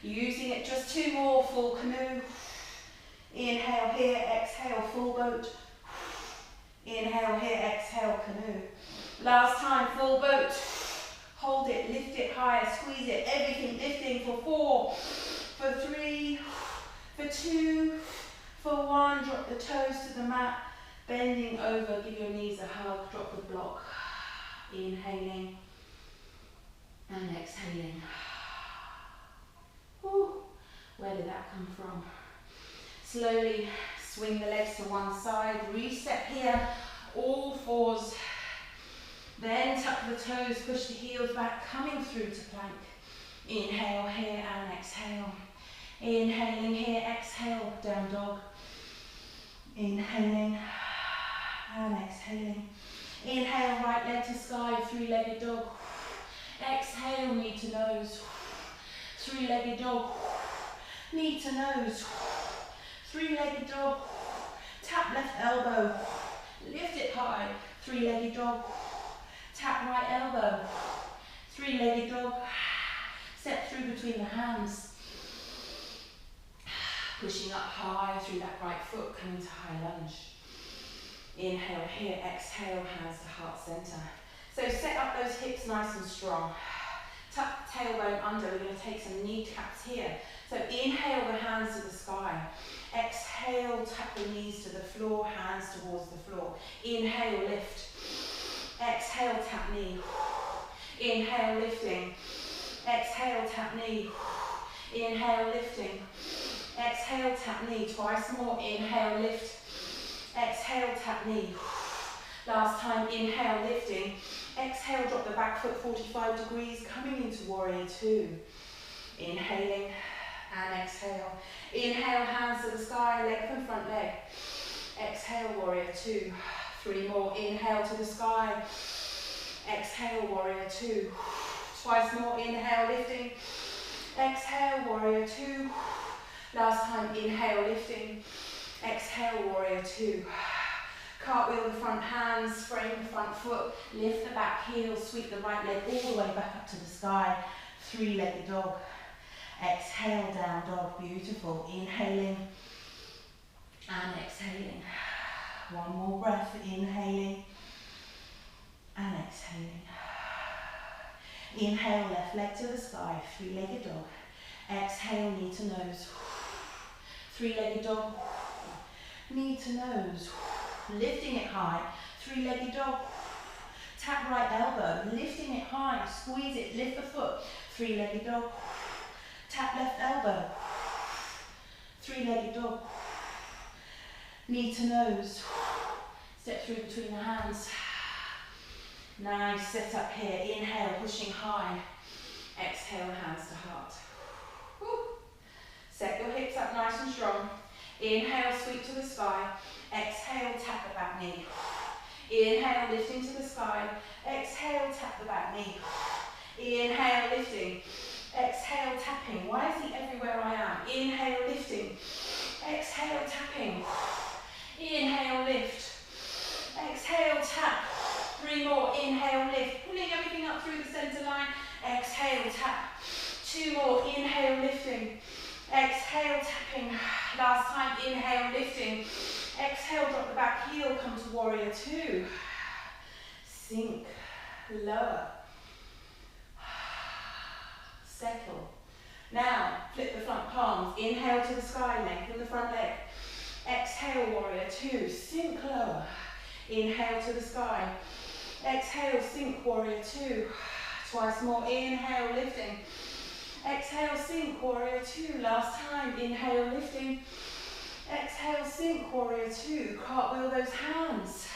Speaker 1: Using it, just two more, full canoe. Inhale here, exhale, full boat. Inhale here, exhale, canoe. Last time, full boat. Hold it, lift it higher, squeeze it, everything lifting for 4, for 3, for 2, for 1. Drop the toes to the mat, bending over, give your knees a hug, drop the block. Inhaling and exhaling. Whew. Where did that come from? Slowly swing the legs to one side, reset here, all fours. Then tuck the toes, push the heels back, coming through to plank. Inhale here and exhale. Inhaling here, exhale, down dog. Inhaling and exhaling. Inhale, right leg to sky, three-legged dog. Exhale, knee to nose. Three-legged dog. Knee to nose. Three-legged dog. Tap left elbow. Lift it high. Three-legged dog. Tap right elbow. Three-legged dog. Step through between the hands. Pushing up high through that right foot, coming to high lunge. Inhale here, exhale, hands to heart center. So set up those hips nice and strong. Tuck the tailbone under, we're going to take some knee taps here. So inhale, the hands to the sky. Exhale, tap the knees to the floor, hands towards the floor. Inhale, lift. Exhale, tap knee. Inhale, lifting. Exhale, tap knee. Inhale, lifting. Exhale, tap knee. Twice more. Inhale, lift. Exhale, tap knee. Last time, inhale, lifting. Exhale, drop the back foot 45 degrees, coming into warrior 2. Inhaling and exhale. Inhale, hands to the sky, lengthen front leg. Exhale, warrior 2. 3 more. Inhale to the sky. Exhale, warrior 2. Twice more. Inhale, lifting. Exhale, warrior 2. Last time, inhale, lifting. Exhale, warrior 2. Cartwheel the front hands, frame the front foot, lift the back heel, sweep the right leg all the way back up to the sky. Three-legged dog. Exhale, down dog. Beautiful. Inhaling and exhaling. One more breath. Inhaling and exhaling. Inhale, left leg to the sky. Three-legged dog. Exhale, knee to nose. Three-legged dog. Knee to nose. Lifting it high. Three-legged dog. Tap right elbow. Lifting it high. Squeeze it. Lift the foot. Three-legged dog. Tap left elbow. Three-legged dog. Knee to nose. Step through between the hands. Nice. Set up here. Inhale, pushing high. Exhale, hands to heart. Woo. Set your hips up nice and strong. Inhale, sweep to the sky. Exhale, tap the back knee. Inhale, lifting to the sky. Exhale, tap the back knee. Inhale, lifting. Exhale, tapping. Why is he everywhere I am? Inhale, lifting. Exhale, tapping. Inhale, lift. Exhale, tap. Three more. Inhale, lift. Pulling everything up through the center line. Exhale, tap. Two more. Inhale, lifting. Exhale, tapping. Last time. Inhale, lifting. Exhale, drop the back heel. Come to warrior two. Sink. Lower. Settle. Now, flip the front palms. Inhale to the sky, lengthen the front leg. Exhale, warrior two. Sink lower. Inhale to the sky. Exhale, sink, warrior two. Twice more. Inhale, lifting. Exhale, sink, warrior two. Last time. Inhale, lifting. Exhale, sink, warrior two. Cartwheel those hands.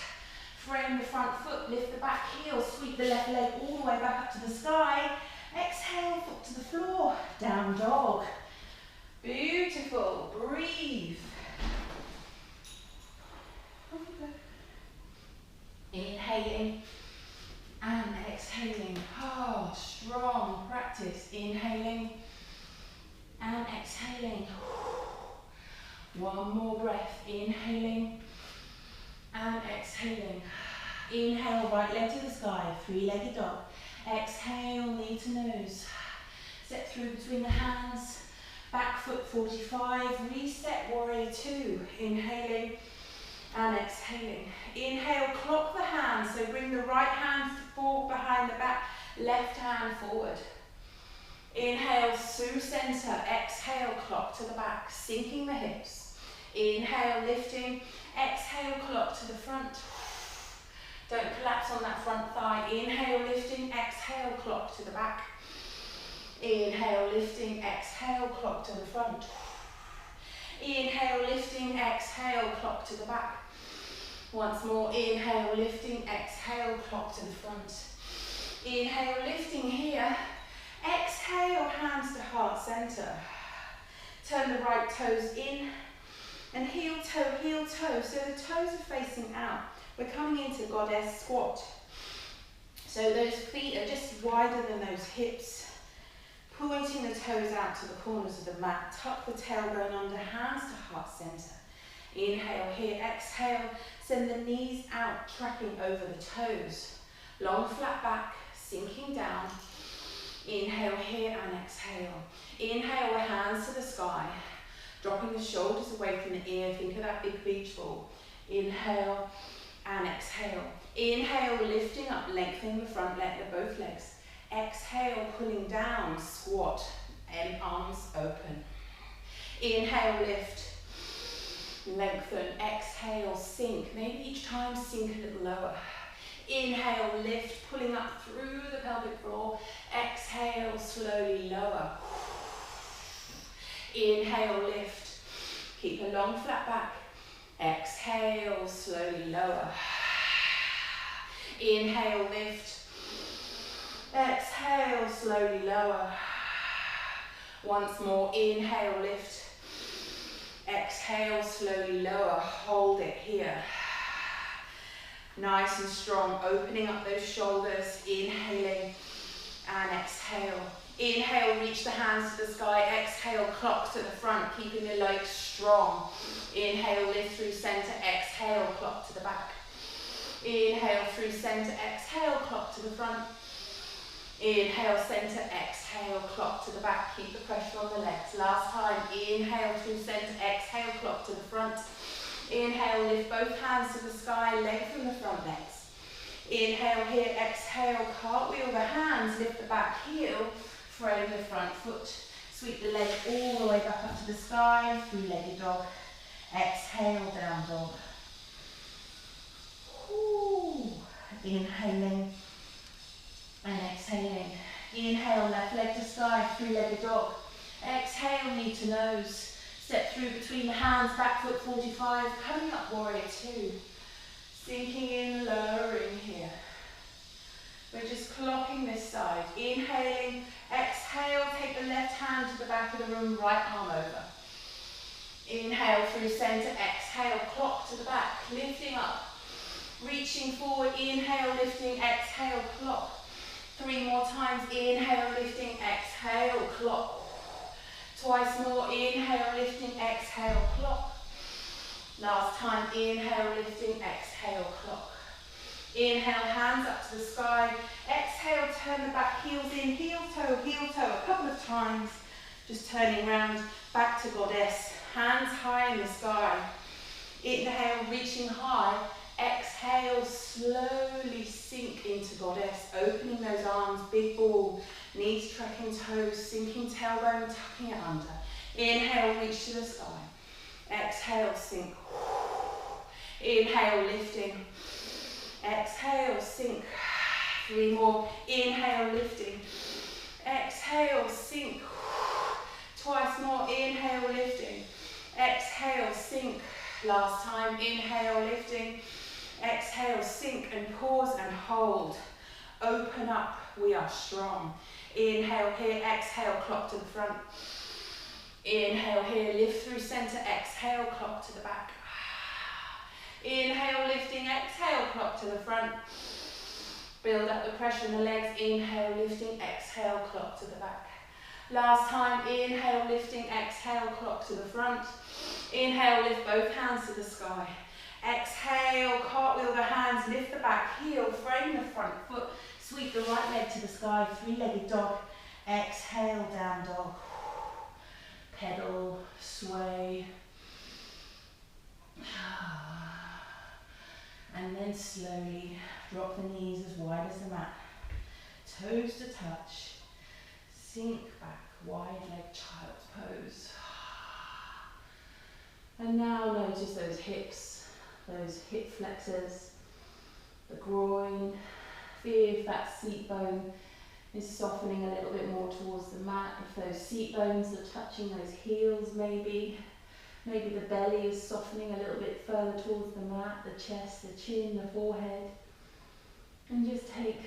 Speaker 1: Frame the front foot. Lift the back heel. Sweep the left leg all the way back up to the sky. Exhale, foot to the floor. Down dog. Beautiful. Breathe. Inhaling and exhaling. Oh, strong practice. Inhaling and exhaling. One more breath. Inhaling and exhaling. Inhale, right leg to the sky. Three-legged dog. Exhale, knee to nose. Step through between the hands. Back foot 45. Reset, warrior two. Inhaling and exhaling. Inhale, clock the hands. So bring the right hand forward behind the back. Left hand forward. Inhale, through center. Exhale, clock to the back. Sinking the hips. Inhale, lifting. Exhale, clock to the front. Don't collapse on that front thigh. Inhale, lifting. Exhale, clock to the back. Inhale, lifting. Exhale, clock to the front. Inhale, lifting. Exhale, clock to the back. Once more. Inhale, lifting. Exhale, clock to the front. Inhale, lifting here. Exhale, hands to heart center. Turn the right toes in and heel toe, heel toe. So the toes are facing out. We're coming into goddess squat. So those feet are just wider than those hips. Pointing the toes out to the corners of the mat. Tuck the tailbone under, hands to heart center. Inhale here, exhale. Send the knees out, tracking over the toes. Long flat back, sinking down. Inhale here and exhale. Inhale, the hands to the sky. Dropping the shoulders away from the ear. Think of that big beach ball. Inhale and exhale. Inhale, lifting up, lengthening the front leg of both legs. Exhale, pulling down, squat, and arms open. Inhale, lift, lengthen. Exhale, sink. Maybe each time sink a little lower. Inhale, lift, pulling up through the pelvic floor. Exhale, slowly lower. Inhale, lift. Keep a long flat back. Exhale, slowly lower. Inhale, lift. Exhale, slowly lower. Once more. Inhale, lift. Exhale, slowly lower. Hold it here. Nice and strong. Opening up those shoulders. Inhaling and exhale. Inhale, reach the hands to the sky. Exhale, clock to the front, keeping the legs strong. Inhale, lift through center. Exhale, clock to the back. Inhale through center, exhale, clock to the front. Inhale, center, exhale, clock to the back. Keep the pressure on the legs. Last time, inhale through center, exhale, clock to the front. Inhale, lift both hands to the sky, leg from the front legs. Inhale here, exhale, cartwheel the hands, lift the back heel, frame the front foot. Sweep the leg all the way back up to the sky, three-legged dog. Exhale, down dog. Ooh. Inhaling and exhaling. Inhale, left leg to sky, three-legged dog. Exhale, knee to nose. Step through between the hands, back foot 45, coming up warrior two. Sinking in, lowering here. We're just clocking this side. Inhaling, exhale, take the left hand to the back of the room, right arm over. Inhale through center, exhale, clock to the back, lifting up. Reaching forward, inhale, lifting, exhale, clock. 3 more times, inhale, lifting, exhale, clock. Twice more, inhale, lifting, exhale, clock. Last time, inhale, lifting, exhale, clock. Inhale, hands up to the sky. Exhale, turn the back, heels in, heel toe, a couple of times. Just turning round, back to goddess. Hands high in the sky. Inhale, reaching high. Exhale, slowly sink into goddess. Opening those arms, big ball. Knees tracking toes, sinking tailbone, tucking it under. Inhale, reach to the sky. Exhale, sink. Inhale, lifting. Exhale, sink. 3 more. Inhale, lifting. Exhale, sink. Twice more. Inhale, lifting. Exhale, sink. Last time. Inhale, lifting. Exhale, sink and pause and hold. Open up. We are strong. Inhale here. Exhale, clock to the front. Inhale here. Lift through center. Exhale, clock to the back. Inhale, lifting, exhale, clock to the front. Build up the pressure in the legs. Inhale, lifting, exhale, clock to the back. Last time, inhale, lifting, exhale, clock to the front. Inhale, lift both hands to the sky. Exhale, cartwheel the hands, lift the back heel, frame the front foot, sweep the right leg to the sky, three-legged dog. Exhale, down dog. Pedal, sway. And then slowly drop the knees as wide as the mat. Toes to touch. Sink back, wide leg child's pose. And now notice those hips, those hip flexors, the groin. Feel if that seat bone is softening a little bit more towards the mat. If those seat bones are touching those heels maybe. Maybe the belly is softening a little bit further towards the mat, the chest, the chin, the forehead. And just take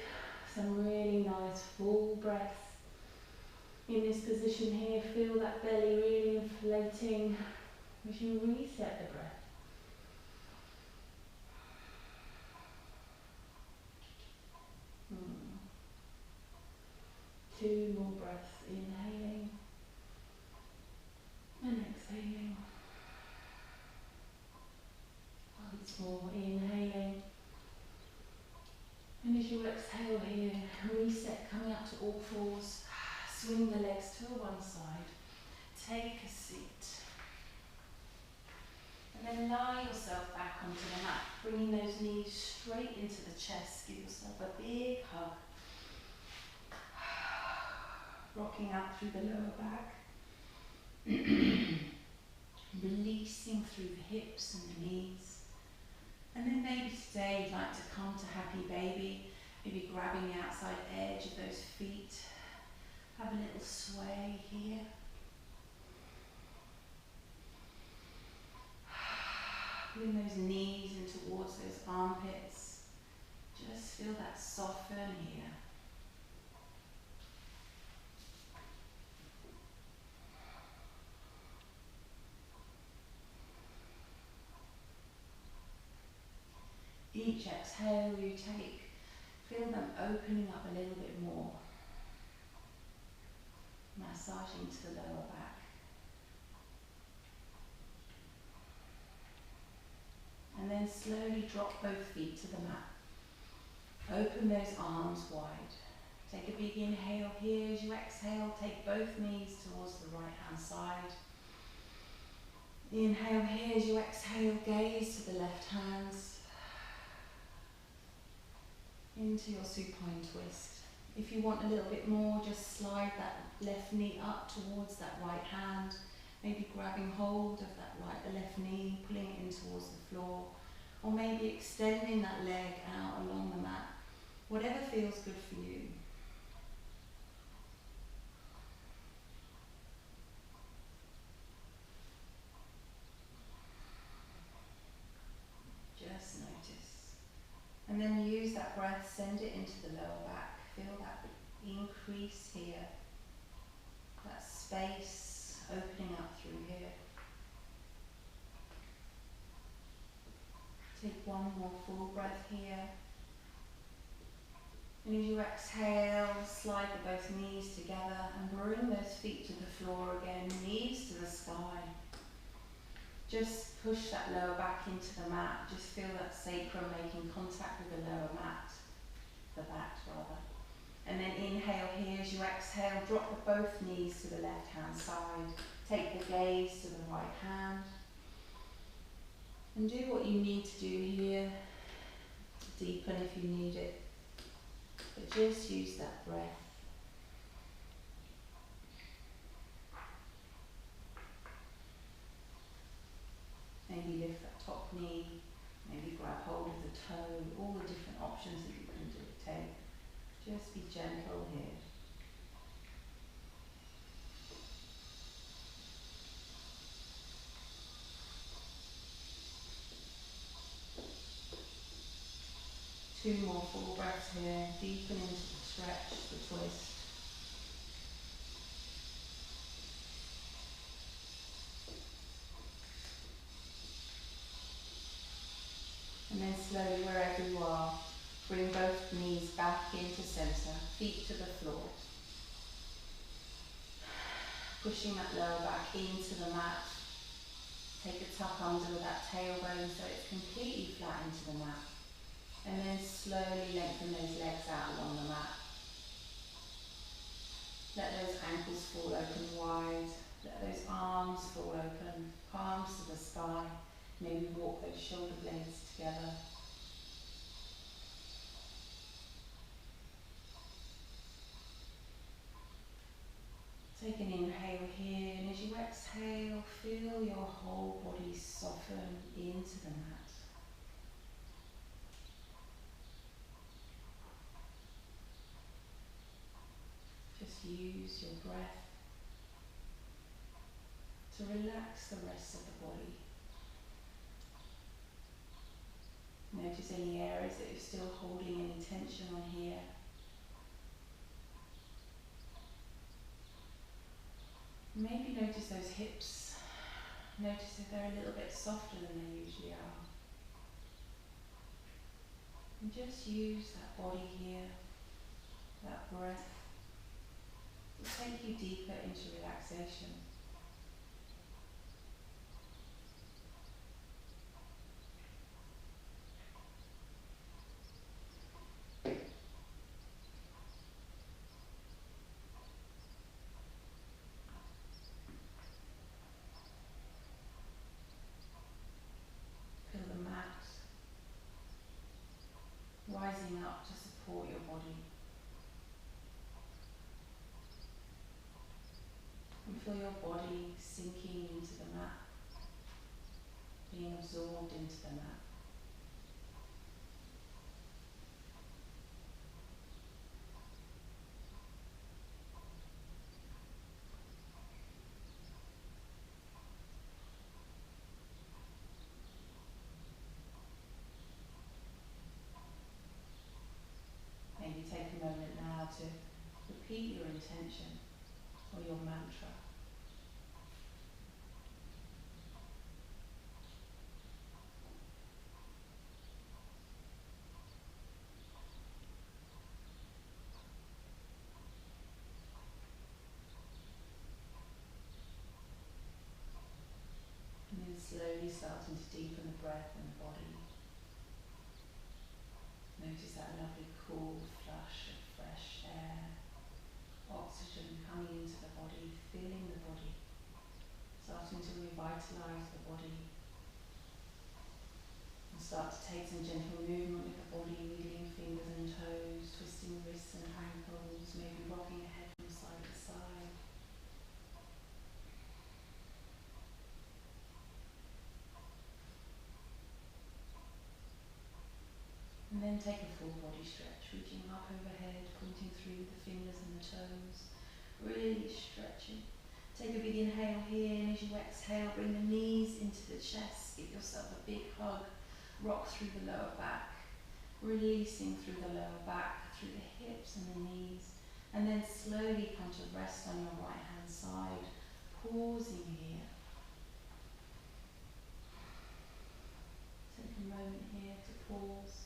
Speaker 1: some really nice full breaths. In this position here, feel that belly really inflating as you reset the breath. Two more breaths, inhaling and exhaling. Once more, inhaling. And as you exhale here, reset, coming up to all fours. Swing the legs to one side. Take a seat. And then lie yourself back onto the mat, bringing those knees straight into the chest. Give yourself a big hug. Rocking out through the lower back. Releasing through the hips and the knees. And then maybe today you'd like to come to happy baby, maybe grabbing the outside edge of those feet. Have a little sway here. Bring those knees in towards those armpits. Just feel that soften here. Each exhale you take, feel them opening up a little bit more. Massaging to the lower back. And then then slowly drop both feet to the mat. Open those arms wide. Take a big inhale here. As you exhale, take both knees towards the right hand side. Inhale here. As you exhale, gaze to the left hands. Into your supine twist. If you want a little bit more, just slide that left knee up towards that right hand. Maybe grabbing hold of that left knee, pulling it in towards the floor. Or maybe extending that leg out along the mat. Whatever feels good for you. Just notice. And then use that breath, send it into the lower back. Feel that increase here. That space opening up through here. Take one more full breath here. And as you exhale, slide the both knees together and bring those feet to the floor again, knees to the sky. Just push that lower back into the mat. Just feel that sacrum making contact with the lower mat, the back rather. And then inhale here. As you exhale, drop both knees to the left hand side. Take the gaze to the right hand. And do what you need to do here. Deepen if you need it. But just use that breath. Maybe lift that top knee. Maybe grab hold of the toe. All the different options that you can take. Just be gentle here. Two more full breaths here. Deepen into the stretch, the twist. And then slowly, wherever you are, bring both knees back into centre, feet to the floor. Pushing that lower back into the mat. Take a tuck under with that tailbone so it's completely flat into the mat. And then slowly lengthen those legs out along the mat. Let those ankles fall open wide. Let those arms fall open, palms to the sky. Maybe walk those shoulder blades together. Take an inhale here, and as you exhale, feel your whole body soften into the mat. Just use your breath to relax the rest of the body. Notice any areas that you're still holding any tension on here. Maybe notice those hips. Notice if they're a little bit softer than they usually are. And just use that body here, that breath, to take you deeper into relaxation. Feel the mat rising up to support your body. And feel your body sinking into the mat, being absorbed into the mat. Maybe take a moment now to repeat your intention or your mantra. And then slowly starting to deepen the breath and the body. Notice that lovely cool flush of fresh air, oxygen coming into the body, filling the body, starting to revitalise the body. And start to take some gentle movement with the body, wiggling fingers and toes, twisting wrists and ankles, maybe rocking your head from side to side. And then take a full body stretch, reaching up overhead, pointing through the fingers and the toes, really stretching. Take a big inhale here, and as you exhale, bring the knees into the chest, give yourself a big hug, rock through the lower back, releasing through the lower back, through the hips and the knees, and then slowly come to rest on your right hand side, pausing here. Take a moment here to pause.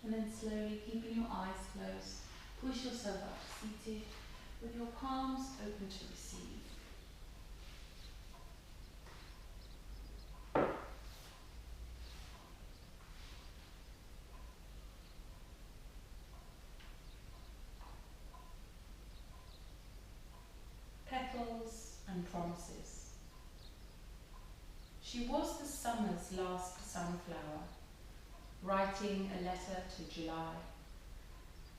Speaker 1: And then slowly, keeping your eyes closed, push yourself up to seated with your palms open to receive. Petals and promises. She was the summer's last sunflower, writing a letter to July,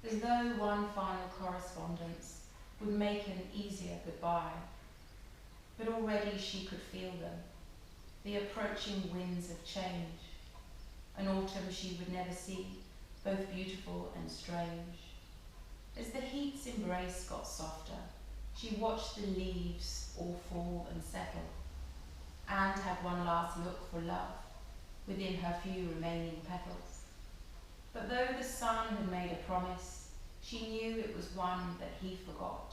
Speaker 1: as though one final correspondence would make an easier goodbye. But already she could feel them, the approaching winds of change, an autumn she would never see, both beautiful and strange. As the heat's embrace got softer, she watched the leaves all fall and settle, and had one last look for love within her few remaining petals. But though the sun had made a promise, she knew it was one that he forgot.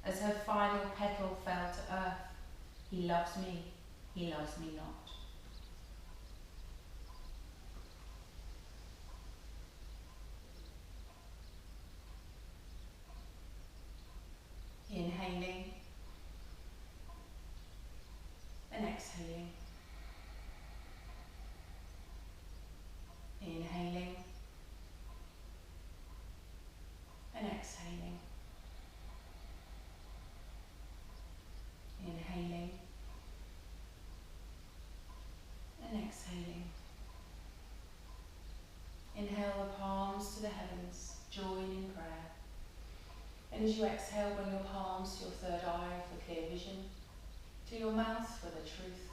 Speaker 1: As her final petal fell to earth, he loves me, he loves me not. Inhaling and exhaling. Inhaling and exhaling. Inhaling and exhaling. Inhale the palms to the heavens, join in prayer. And as you exhale, bring your palms to your third eye for clear vision, to your mouth for the truth,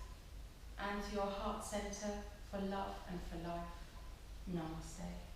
Speaker 1: and to your heart center for love and for life. Namaste.